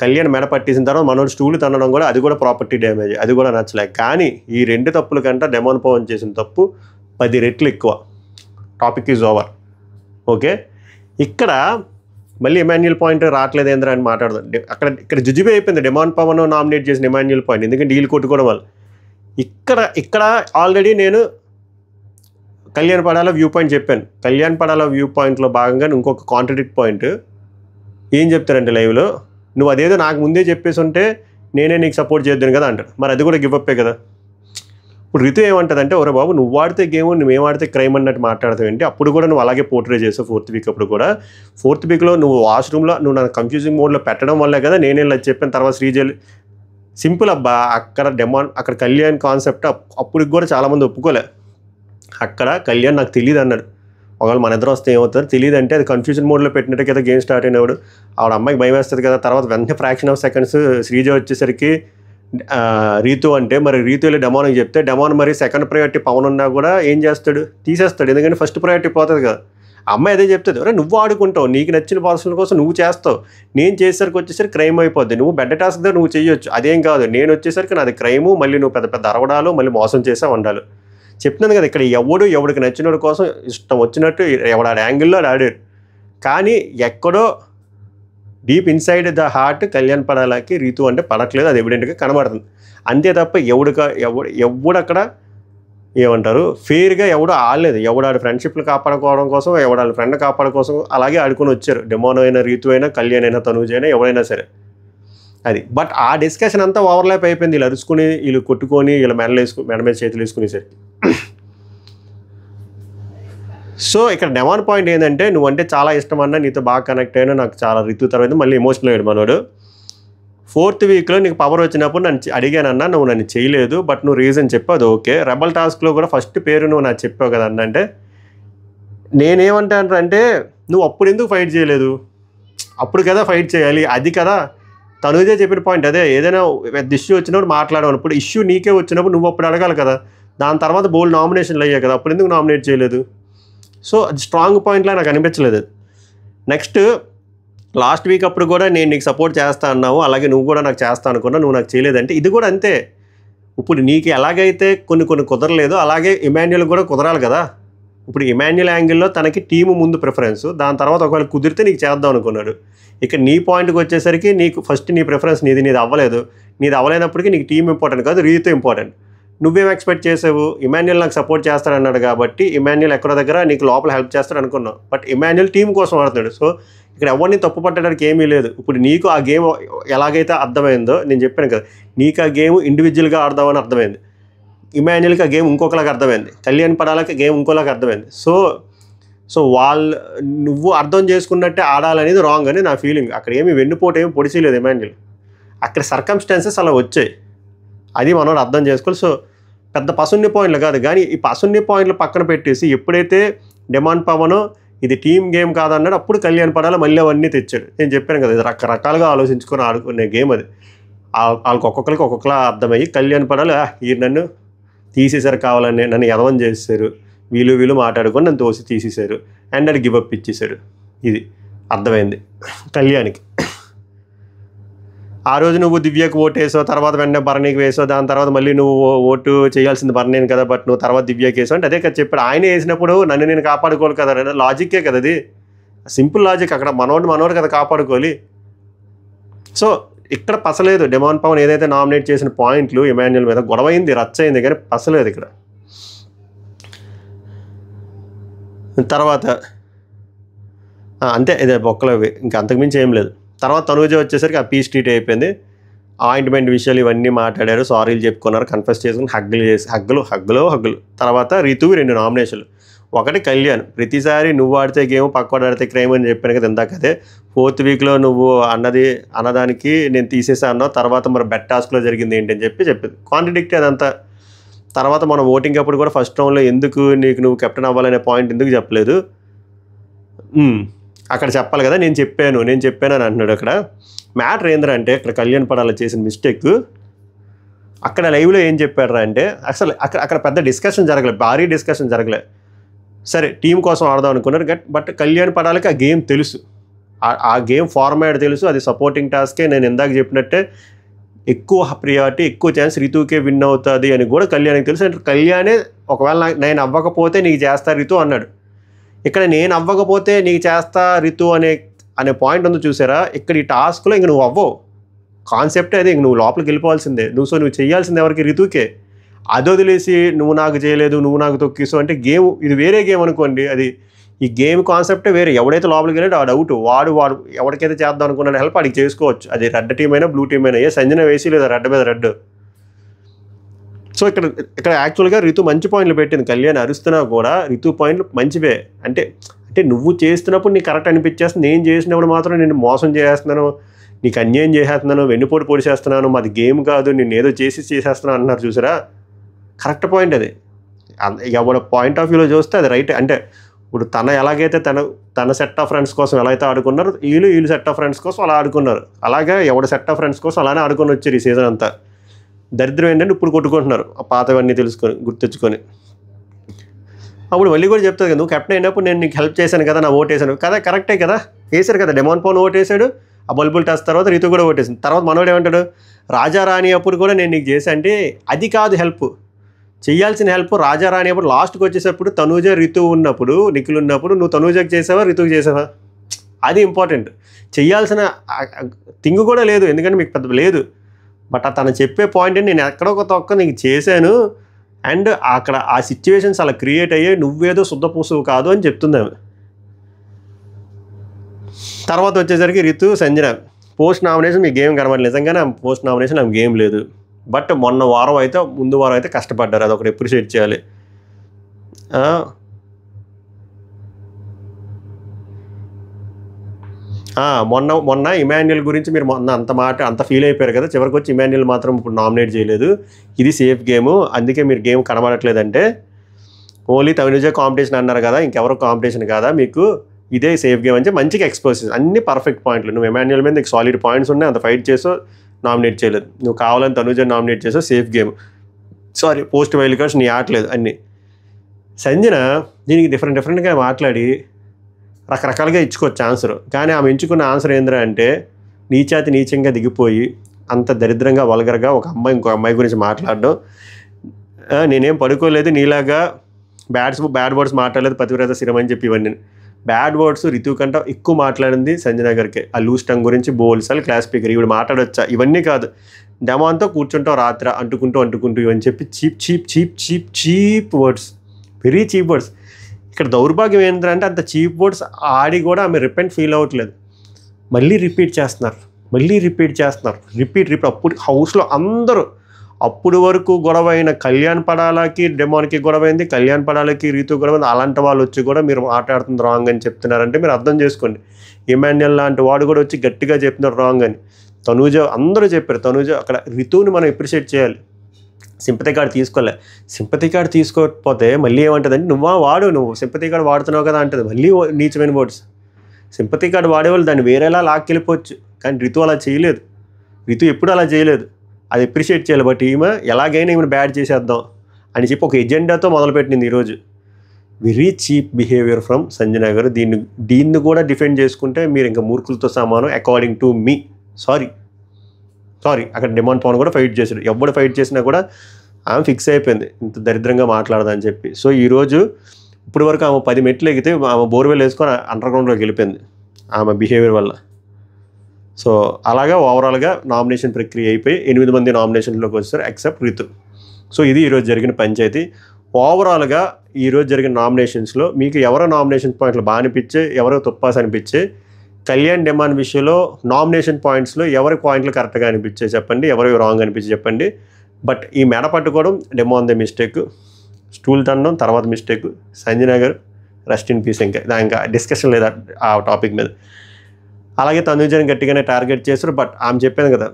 కళ్యాణ్ మెడ పట్టేసిన తర్వాత మనోడు స్టూలు తన్నడం కూడా అది కూడా ప్రాపర్టీ డ్యామేజ్, అది కూడా నచ్చలేదు. కానీ ఈ 2 తప్పుల కంటే డెమాన్ పవన్ చేసిన తప్పు 10 రెట్లు ఎక్కువ. Topic is over. ఓకే, ఇక్కడ మళ్ళీ ఇమాన్యుయల్ పాయింట్ రావట్లేదు ఏంద్రా అని మాట్లాడదాం. ఇక్కడ జుజుబే అయిపోయింది డెమాన్ పవన్ నామినేట్ చేసిన ఇమాన్యుయల్ పాయింట్, ఎందుకంటే వీళ్ళు కొట్టుకోవడం వల్ల. ఇక్కడ ఆల్రెడీ నేను కళ్యాణ్ పడాల వ్యూ పాయింట్ చెప్పాను. కళ్యాణ్ పడాల వ్యూ పాయింట్లో భాగంగా ఇంకొక కాంట్రడిక్ట్ పాయింట్ ఏం చెప్తారంటే లైవ్లో, నువ్వు అదేదో నాకు ముందే చెప్పేసి ఉంటే నేనే నీకు సపోర్ట్ చేద్దాను కదా అంటాడు. మరి అది కూడా గివప్పే కదా. ఇప్పుడు రితు ఏమంటుందంటే, ఒరే బాబు నువ్వు ఆడితే గేమ్ నువ్వేం ఆడితే క్రైమ్ అన్నట్టు మాట్లాడతావు ఏంటి, అప్పుడు కూడా నువ్వు అలాగే పోర్ట్రే చేసావు 4th వీక్ అప్పుడు కూడా. 4th వీక్లో నువ్వు వాష్రూమ్లో నువ్వు నాకు కన్ఫ్యూజింగ్ మోడ్లో పెట్టడం వల్లే కదా నేనే ఇలా చెప్పాను. తర్వాత శ్రీజల్ సింపుల్ అబ్బా, అక్కడ కళ్యాణ్ కాన్సెప్ట్ అప్పుడు కూడా చాలామంది ఒప్పుకోలే. అక్కడ కళ్యాణ్ నాకు తెలియదు అన్నాడు. ఒకవేళ మన ఇద్దరు వస్తే ఏమవుతుంది తెలియదు అంటే అది కన్ఫ్యూజన్ మోడ్లో పెట్టినట్టే కదా గేమ్ స్టార్ట్ అయినవాడు. ఆవిడ అమ్మాయికి భయం వేస్తుంది కదా. తర్వాత వెంటనే ఫ్రాక్షన్ ఆఫ్ సెకండ్స్ శ్రీజ వచ్చేసరికి రీతు అంటే, మరి రీతు వెళ్ళి డెమాన్కి చెప్తే డెమాన్ మరి సెకండ్ ప్రయారిటీ పవన్ ఉన్నా కూడా ఏం చేస్తాడు, తీసేస్తాడు. ఎందుకంటే ఫస్ట్ ప్రయారిటీ పోతుంది కదా. అమ్మాయి అదే చెప్తుంది, అరే నువ్వు ఆడుకుంటావు, నీకు నచ్చిన పర్సన్ కోసం నువ్వు చేస్తావు, నేను చేసేసరికి వచ్చేసరికి క్రైమ్ అయిపోద్ది, నువ్వు బెడ్ టాస్క్ దగ్గర నువ్వు చేయొచ్చు, అదేం కాదు నేను వచ్చేసరికి నాది క్రైము, మళ్ళీ నువ్వు పెద్ద పెద్ద అరవడాలు, మళ్ళీ మోసం చేసా ఉండాలి. చెప్తున్నాను కదా, ఇక్కడ ఎవడికి నచ్చినోడి కోసం ఇష్టం వచ్చినట్టు ఎవడాడు యాంగిల్లో ఆడారు. కానీ ఎక్కడో deep inside the heart Kalyan పడాలకి రీతు అంటే పడట్లేదు, అది ఎవిడెంట్గా కనబడుతుంది. అంతే తప్ప ఎవడు అక్కడ ఏమంటారు ఫెయిర్గా ఎవడు ఆడలేదు. ఎవడాడు ఫ్రెండ్షిప్లు కాపాడుకోవడం కోసం, ఎవడాడు ఫ్రెండ్ కాపాడడం కోసం అలాగే ఆడుకొని వచ్చారు. డెమోన్ అయినా, రీతు అయినా, కళ్యాణ్ అయినా, తనూజ్ అయినా, ఎవరైనా సరే అది. బట్ ఆ డిస్కషన్ అంతా ఓవర్లాప్ అయిపోయింది. వీళ్ళు అరుచుకుని, వీళ్ళు కొట్టుకొని, వీళ్ళ మెడ మీద చేతులు వేసుకునేసరికి. సో ఇక్కడ డెమాన్ పాయింట్ ఏంటంటే, నువ్వంటే చాలా ఇష్టం అన్నా, నీతో బాగా కనెక్ట్ అయినా, నాకు చాలా రీతు తర్వాత మళ్ళీ ఎమోషనల్ అయ్యాడు మనోడు. 4th వీక్లో నీకు పవర్ వచ్చినప్పుడు నన్ను అడిగానన్నా, నువ్వు నన్ను చేయలేదు, బట్ నువ్వు రీజన్ చెప్పావు, అది ఓకే. రెబల్ టాస్క్లో కూడా ఫస్ట్ పేరు నువ్వు నాకు చెప్పావు కదా అన్న. అంటే నేనేమంటాను అంటే, నువ్వు అప్పుడు ఎందుకు ఫైట్ చేయలేదు, అప్పుడు కదా ఫైట్ చేయాలి, అది కదా తనుజే చెప్పిన పాయింట్ అదే. ఏదైనా పెద్ద ఇష్యూ వచ్చినప్పుడు మాట్లాడవు, ఇప్పుడు ఇష్యూ నీకే వచ్చినప్పుడు నువ్వు అప్పుడు అడగాలి కదా. దాని తర్వాత బోల్డ్ నామినేషన్లు అయ్యాయి కదా, అప్పుడు ఎందుకు నామినేట్ చేయలేదు. సో అది స్ట్రాంగ్ పాయింట్లా నాకు అనిపించలేదు. నెక్స్ట్ లాస్ట్ వీక్ అప్పుడు కూడా నేను నీకు సపోర్ట్ చేస్తా అన్నావు, అలాగే నువ్వు కూడా నాకు చేస్తా అనుకున్నా, నువ్వు నాకు చేయలేదంటే ఇది కూడా అంతే. ఇప్పుడు నీకు ఎలాగైతే కొన్ని కుదరలేదో అలాగే ఇమాన్యుయల్ కూడా కుదరాలి కదా. ఇప్పుడు ఇమాన్యుయల్ యాంగిల్లో తనకి టీము ముందు ప్రిఫరెన్స్, దాని తర్వాత ఒకవేళ కుదిరితే నీకు చేద్దాం అనుకున్నాడు. ఇక నీ పాయింట్కి వచ్చేసరికి నీకు ఫస్ట్ నీ ప్రిఫరెన్స్ నీది అవ్వలేదు. నీది అవ్వలేనప్పటికీ నీకు టీం ఇంపార్టెంట్ కాదు, రీతు ఇంపార్టెంట్. నువ్వేం ఎక్స్పెక్ట్ చేసావు, ఇమాన్యుయల్ నాకు సపోర్ట్ చేస్తాడన్నాడు కాబట్టి ఇమాన్యుయల్ ఎక్కడో దగ్గర నీకు లోపల హెల్ప్ చేస్తాడు అనుకున్నావు. బట్ ఇమాన్యుయల్ టీం కోసం ఆడుతున్నాడు. సో ఇక్కడ ఎవరిని తప్పు పట్టడానికి ఏమీ లేదు. ఇప్పుడు నీకు ఆ గేమ్ ఎలాగైతే అర్థమైందో నేను చెప్పాను కదా, నీకు ఆ గేమ్ ఇండివిజువల్గా ఆడదామని అర్థమైంది, ఇమాన్యుయల్కి ఆ గేమ్ ఇంకొకలాగా అర్థమైంది, కళ్యాణ్ పడాలకి గేమ్ ఇంకోలాగా అర్థమైంది. సో నువ్వు అర్థం చేసుకున్నట్టే ఆడాలనేది రాంగ్ అని నా ఫీలింగ్. అక్కడ ఏమి వెన్నుపోటు ఏమి పొడిచేయలేదు ఇమాన్యుయల్, అక్కడ సర్కమ్స్టాన్సెస్ అలా వచ్చాయి, అది మనం అర్థం చేసుకోవాలి. సో పెద్ద పసున్ని పాయింట్లు కాదు, కానీ ఈ పసున్ని పాయింట్లు పక్కన పెట్టేసి ఎప్పుడైతే డెమాన్ పవన్ ఇది టీమ్ గేమ్ కాదన్నాడు, అప్పుడు కళ్యాణ్ పడాల మళ్ళీ అవన్నీ తెచ్చాడు. నేను చెప్పాను కదా, ఇది రకరకాలుగా ఆలోచించుకొని ఆడుకునే గేమ్ అది. వాళ్ళకి ఒక్కొక్కరికి ఒక్కొక్కలా అర్థమయ్యి కళ్యాణ్ పడాలి ఈ నన్ను తీసేశారు, కావాలని నన్ను ఎదవం చేశారు, వీళ్ళు మాట్లాడుకొని నన్ను తోసి తీసేశారు అండ్ అది గివప్ ఇచ్చేశాడు. ఇది అర్థమైంది కళ్యాణ్కి. ఆ రోజు నువ్వు దివ్యకు ఓటు వేసావు, తర్వాత వెంటనే భరణికి వేసావు, దాని తర్వాత మళ్ళీ నువ్వు ఓటు చేయాల్సింది భరణిని కదా, బట్ నువ్వు తర్వాత దివ్యకి వేసావు అంటే అదే కదా చెప్పాడు. ఆయన వేసినప్పుడు నన్ను నేను కాపాడుకోవాలి కదా, లాజిక్కే కదా అది, సింపుల్ లాజిక్. అక్కడ మనోడు కదా కాపాడుకోవాలి. సో ఇక్కడ పసలేదు. డెమాన్ పవన్ ఏదైతే నామినేట్ చేసిన పాయింట్లు ఇమాన్యుయల్ మీద గొడవైంది, రచ్చయింది, కానీ పసలేదు ఇక్కడ. తర్వాత అంతే, ఇదే బొక్కలు అవి, ఇంకా అంతకుమించి ఏం లేదు. తర్వాత తనూజ వచ్చేసరికి ఆ పీస్ ట్రీట్ అయిపోయింది. ఆయింట్మెంట్ విషయాలు ఇవన్నీ మాట్లాడారు, సారీలు చెప్పుకున్నారు, కన్ఫెస్ చేసుకుని హగ్గులు. తర్వాత రీతువి 2 నామినేషన్లు. ఒకటి కళ్యాణ్, ప్రతిసారి నువ్వు ఆడితే గేమ్ పక్కవాడు ఆడితే క్రైమ్ అని చెప్పాను కదా ఇందాక. అదే 4th వీక్లో నువ్వు అన్నదానికి నేను తీసేసా అన్నావు, తర్వాత మరి బెట్ టాస్క్లో జరిగింది ఏంటి అని చెప్పింది. కాంట్రడిక్ట్ అదంతా. తర్వాత మనం ఓటింగ్ అప్పుడు కూడా ఫస్ట్ రౌండ్లో ఎందుకు నువ్వు కెప్టెన్ అవ్వాలనే పాయింట్ ఎందుకు చెప్పలేదు, అక్కడ చెప్పాలి కదా. నేను చెప్పాను అని అంటున్నాడు. అక్కడ మ్యాటర్ ఏంద్రా ఇక్కడ కళ్యాణ్ పడాల చేసిన మిస్టేక్. అక్కడ లైవ్లో ఏం చెప్పాడు అంటే, అసలు అక్కడ పెద్ద డిస్కషన్ జరగలేదు, భారీ డిస్కషన్ జరగలేదు. సరే టీం కోసం ఆడదాం అనుకున్నారు, బట్ కళ్యాణ్ పడాలకి ఆ గేమ్ తెలుసు, ఆ గేమ్ ఫార్మాట్ తెలుసు, అది సపోర్టింగ్ టాస్కే. నేను ఇందాక చెప్పినట్టే ఎక్కువ ప్రియారిటీ, ఎక్కువ ఛాన్స్ రితుకే విన్ అవుతుంది అని కూడా కళ్యాణ్కి తెలుసు. అంటే కళ్యాణే ఒకవేళ నేను అవ్వకపోతే నీకు చేస్తా రితు అన్నాడు. ఇక్కడ నేను అవ్వకపోతే నీకు చేస్తా రితు అనే పాయింట్ ఉందో చూసారా. ఇక్కడ ఈ టాస్క్లో ఇంక నువ్వు అవ్వవు, కాన్సెప్టే అదే. ఇంక నువ్వు లోపలికి వెళ్ళిపోవాల్సిందే. నువ్వు చేయాల్సింది ఎవరికి? రితుకే. అది వదిలేసి నువ్వు నాకు చేయలేదు, నువ్వు నాకు తొక్కిసు అంటే గేమ్ ఇది వేరే గేమ్ అనుకోండి. అది ఈ గేమ్ కాన్సెప్టే వేరే. ఎవడైతే లోపలికి వెళ్ళాడో వాడు అవుట్. వాడు ఎవరికైతే చేద్దాం అనుకున్నాడు హెల్ప్ వాడికి చేసుకోవచ్చు. అది రెడ్ టీం అయినా బ్లూ టీం అయినా. సంజన వేసి లేదా రెడ్ మీద రెడ్. సో ఇక్కడ యాక్చువల్గా రితు మంచి పాయింట్లు పెట్టింది. కళ్యాణ్ అరుస్తున్నా కూడా రితు పాయింట్లు మంచివే. అంటే నువ్వు చేస్తున్నప్పుడు నీకు కరెక్ట్ అనిపించేస్తుంది. నేను చేసినప్పుడు మాత్రం నేను మోసం చేస్తున్నాను, నీకు అన్యాయం చేసేస్తున్నాను, వెన్నుపోటు పొడిచేస్తున్నాను, మాది గేమ్ కాదు, నేను ఏదో చేసేస్తున్నాను అంటున్నారు చూసారా. కరెక్ట్ పాయింట్ అది. ఎవరి పాయింట్ ఆఫ్ వ్యూలో చూస్తే అది రైట్. అంటే ఇప్పుడు ఎలాగైతే తన సెట్ ఆఫ్ ఫ్రెండ్స్ కోసం ఎలా అయితే ఆడుకున్నారు, వీళ్ళు సెట్ ఆఫ్ ఫ్రెండ్స్ కోసం అలా ఆడుకున్నారు. అలాగే ఎవరి సెట్ ఆఫ్ ఫ్రెండ్స్ కోసం అలానే ఆడుకొని వచ్చారు ఈ సీజన్ అంతా. దరిద్రం ఏంటంటే ఇప్పుడు కొట్టుకుంటున్నారు ఆ పాతవన్నీ గుర్తెచ్చుకొని. అప్పుడు మళ్ళీ కూడా చెప్తుంది కదా, నువ్వు కెప్టెన్ అయినప్పుడు నేను నీకు హెల్ప్ చేశాను కదా, నా ఓటు వేసాను కదా. కరెక్టే కదా, వేశారు కదా. డెమాన్ పౌన్ ఓటు వేసాడు, ఆ బల్బుల్ టెస్ట్ తర్వాత రితు కూడా ఓటేసింది. తర్వాత మనోడు ఏమంటాడు, రాజారాణి అప్పుడు కూడా నేను నీకు చేశా అంటే అది కాదు హెల్ప్. చేయాల్సిన హెల్ప్ రాజారాణి అప్పుడు లాస్ట్కి వచ్చేటప్పుడు తనూజ రితు ఉన్నప్పుడు, నిఖిల్ ఉన్నప్పుడు నువ్వు తనూజకి చేసావా రితుకి చేసావా, అది ఇంపార్టెంట్. చేయాల్సిన థింగ్ కూడా లేదు, ఎందుకంటే మీకు పెద్ద లేదు. బట్ తను చెప్పే పాయింట్ నేను ఎక్కడో ఒక తొక్క నీకు చేశాను అండ్ అక్కడ ఆ సిచ్యువేషన్స్ అలా క్రియేట్ అయ్యాయి, నువ్వేదో శుద్ధపూసువు కాదు అని చెప్తుంది ఆమె. తర్వాత వచ్చేసరికి రితు సంజన పోస్ట్ నామినేషన్ మీ గేమ్ కనబడి. నిజంగానే ఆమె పోస్ట్ నామినేషన్ ఆమె గేమ్ లేదు. బట్ ముందు వారం అయితే కష్టపడ్డారు, అది ఒకటి అప్రిషియేట్ చేయాలి. మొన్న ఇమాన్యుయల్ గురించి మీరు అంత ఫీల్ అయిపోయారు కదా, చివరికి వచ్చి ఇమాన్యుయల్ మాత్రం ఇప్పుడు నామినేట్ చేయలేదు, ఇది సేఫ్ గేమ్ అందుకే మీరు గేమ్ కనబడట్లేదంటే ఓన్లీ తనుజ కాంపిటీషన్ అన్నారు కదా, ఇంకెవరో కాంపిటీషన్ కాదా మీకు, ఇదే సేఫ్ గేమ్ అంటే మంచిగా ఎక్స్పోజ్ చేసి అన్ని పర్ఫెక్ట్ పాయింట్లు. నువ్వు ఇమాన్యుయల్ మీద నీకు సాలిడ్ పాయింట్స్ ఉన్నాయి, అంత ఫైట్ చేసో నామినేట్ చేయలేదు. నువ్వు కావాలని తనుజ నామినేట్ చేసో safe game, post wild cards నీ ఆటలేదు అన్నీ. సంజన దీనికి డిఫరెంట్గా మాట్లాడి రకరకాలుగా ఇచ్చుకోవచ్చు ఆన్సర్. కానీ ఆమె ఎంచుకున్న ఆన్సర్ ఏంద్రా అంటే నీచంగా దిగిపోయి అంత దరిద్రంగా వల్గర్గా ఒక అమ్మాయి ఇంకో అమ్మాయి గురించి మాట్లాడడం. నేనేం పడుకోలేదు, నీలాగా బ్యాడ్ వర్డ్స్ మాట్లాడలేదు, పతివ్రత శిరం అని చెప్పి ఇవన్నీ బ్యాడ్ వర్డ్స్ రితు కంటే ఎక్కువ మాట్లాడింది సంజన గారికి. ఆ లూజ్ టంగ్ గురించి బోల్సాలు క్లాస్ స్పీకర్ ఇవి మాట్లాడొచ్చా, ఇవన్నీ కాదు. డెమాన్తో కూర్చుంటావు రాత్రి అంటుకుంటూ ఇవన్నీ చెప్పి cheap words, very cheap words. ఇక్కడ దౌర్భాగ్యం ఏంటంటే అంత చీప్ వర్డ్స్ ఆడి కూడా ఆమె రిపెంట్ ఫీల్ అవ్వట్లేదు, మళ్ళీ రిపీట్ చేస్తున్నారు. అప్పుడు హౌస్లో అందరూ అప్పుడు వరకు గొడవ అయిన కళ్యాణ్ పడాలకి డెమాన్కి గొడవైంది, కళ్యాణ్ పడాలకి రీతు గొడవైంది. అలాంటి వాళ్ళు వచ్చి కూడా మీరు మాట్లాడుతుంది రాంగ్ అని చెప్తున్నారంటే మీరు అర్థం చేసుకోండి. ఇమాన్యుయల్ లాంటి వాడు కూడా వచ్చి గట్టిగా చెప్తున్నారు రాంగ్ అని. తనూజ అందరూ చెప్పారు. తనూజ అక్కడ రితుని మనం అప్రిషియేట్ చేయాలి. సింపతి కార్డు తీసుకోకపోతే మళ్ళీ ఏమంటుందంటే నువ్వు సింపతి కార్డు వాడుతున్నావు కదా అంటుంది. మళ్ళీ నీచమైన వర్డ్స్. సింపతి కార్డు వాడేవాళ్ళు దాన్ని వేరేలా లాక్కెళ్ళిపోవచ్చు, కానీ రితు అలా చేయలేదు. రితు ఎప్పుడు అలా చేయలేదు. అది అప్రిషియేట్ చేయాలి. బట్ ఈమె ఎలాగైనా ఈమెను బ్యాడ్ చేసేద్దాం అని చెప్పి ఒక ఎజెండాతో మొదలుపెట్టింది ఈరోజు. Very cheap behaviour from Sanjana గారు. దీన్ని కూడా డిఫెండ్ చేసుకుంటే మీరు ఇంకా మూర్ఖులతో సమానం అకార్డింగ్ టు మీ. సారీ అక్కడ డెమాన్ పవన్ కూడా ఫైట్ చేశాడు. ఎవడు ఫైట్ చేసినా కూడా ఆమె ఫిక్స్ అయిపోయింది ఇంత దరిద్రంగా మాట్లాడదని చెప్పి. సో ఈరోజు ఇప్పుడు వరకు ఆమె 10 మెట్లు ఎగితే ఆమె బోర్వెల్ వేసుకొని అండర్గ్రౌండ్లోకి వెళ్ళిపోయింది ఆమె బిహేవియర్ వల్ల. సో అలాగా ఓవరాల్గా నామినేషన్ ప్రక్రియ అయిపోయి 8 మంది నామినేషన్లోకి వచ్చారు ఎక్సెప్ట్ రితు. సో ఇది ఈరోజు జరిగిన పంచాయతీ. ఓవరాల్గా ఈరోజు జరిగిన నామినేషన్స్లో మీకు ఎవరో నామినేషన్ పాయింట్లు బాగా అనిపించే, ఎవరో తుప్పాస్ అనిపించే, కళ్యాణ్ డెమాన్ విషయంలో నామినేషన్ పాయింట్స్లో ఎవరి పాయింట్లు కరెక్ట్గా అనిపించే చెప్పండి, ఎవరు రాంగ్ అనిపించి చెప్పండి. బట్ ఈ మెడ పట్టుకోవడం డెమాన్ ది మిస్టేక్, స్టూల్ తనడం తర్వాత మిస్టేక్, సంజన గారు రెస్ట్ ఇన్ పీస్. ఇంకా డిస్కషన్ లేదా ఆ టాపిక్ మీద. అలాగే తనుజని గట్టిగానే టార్గెట్ చేశారు. బట్ ఆమె చెప్పాను కదా,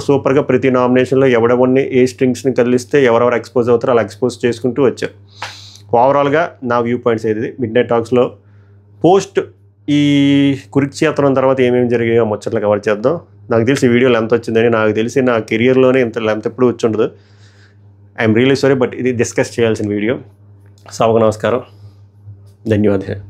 సూపర్గా ప్రతి నామినేషన్లో ఎవడెవరిని ఏ స్ట్రింగ్స్ని కదిలిస్తే ఎవరెవరు ఎక్స్పోజ్ అవుతారో అలా ఎక్స్పోజ్ చేసుకుంటూ వచ్చారు. ఓవరాల్గా నా వ్యూ పాయింట్స్ ఏది మిడ్ నైట్ టాక్స్లో పోస్ట్ ఈ కురుక్షేత్రం తర్వాత ఏమేమి జరిగాయో ముచ్చట్లు కవర్ చేద్దాం. నాకు తెలిసి వీడియో లెంత్ వచ్చిందని, నాకు తెలిసి నా కెరియర్లోనే ఇంత లెంత్ ఎప్పుడు వచ్చి ఉండదు. ఐఎమ్ రియలీ సారీ, బట్ ఇది డిస్కస్ చేయాల్సిన వీడియో. సభకు నమస్కారం, ధన్యవాదాలు.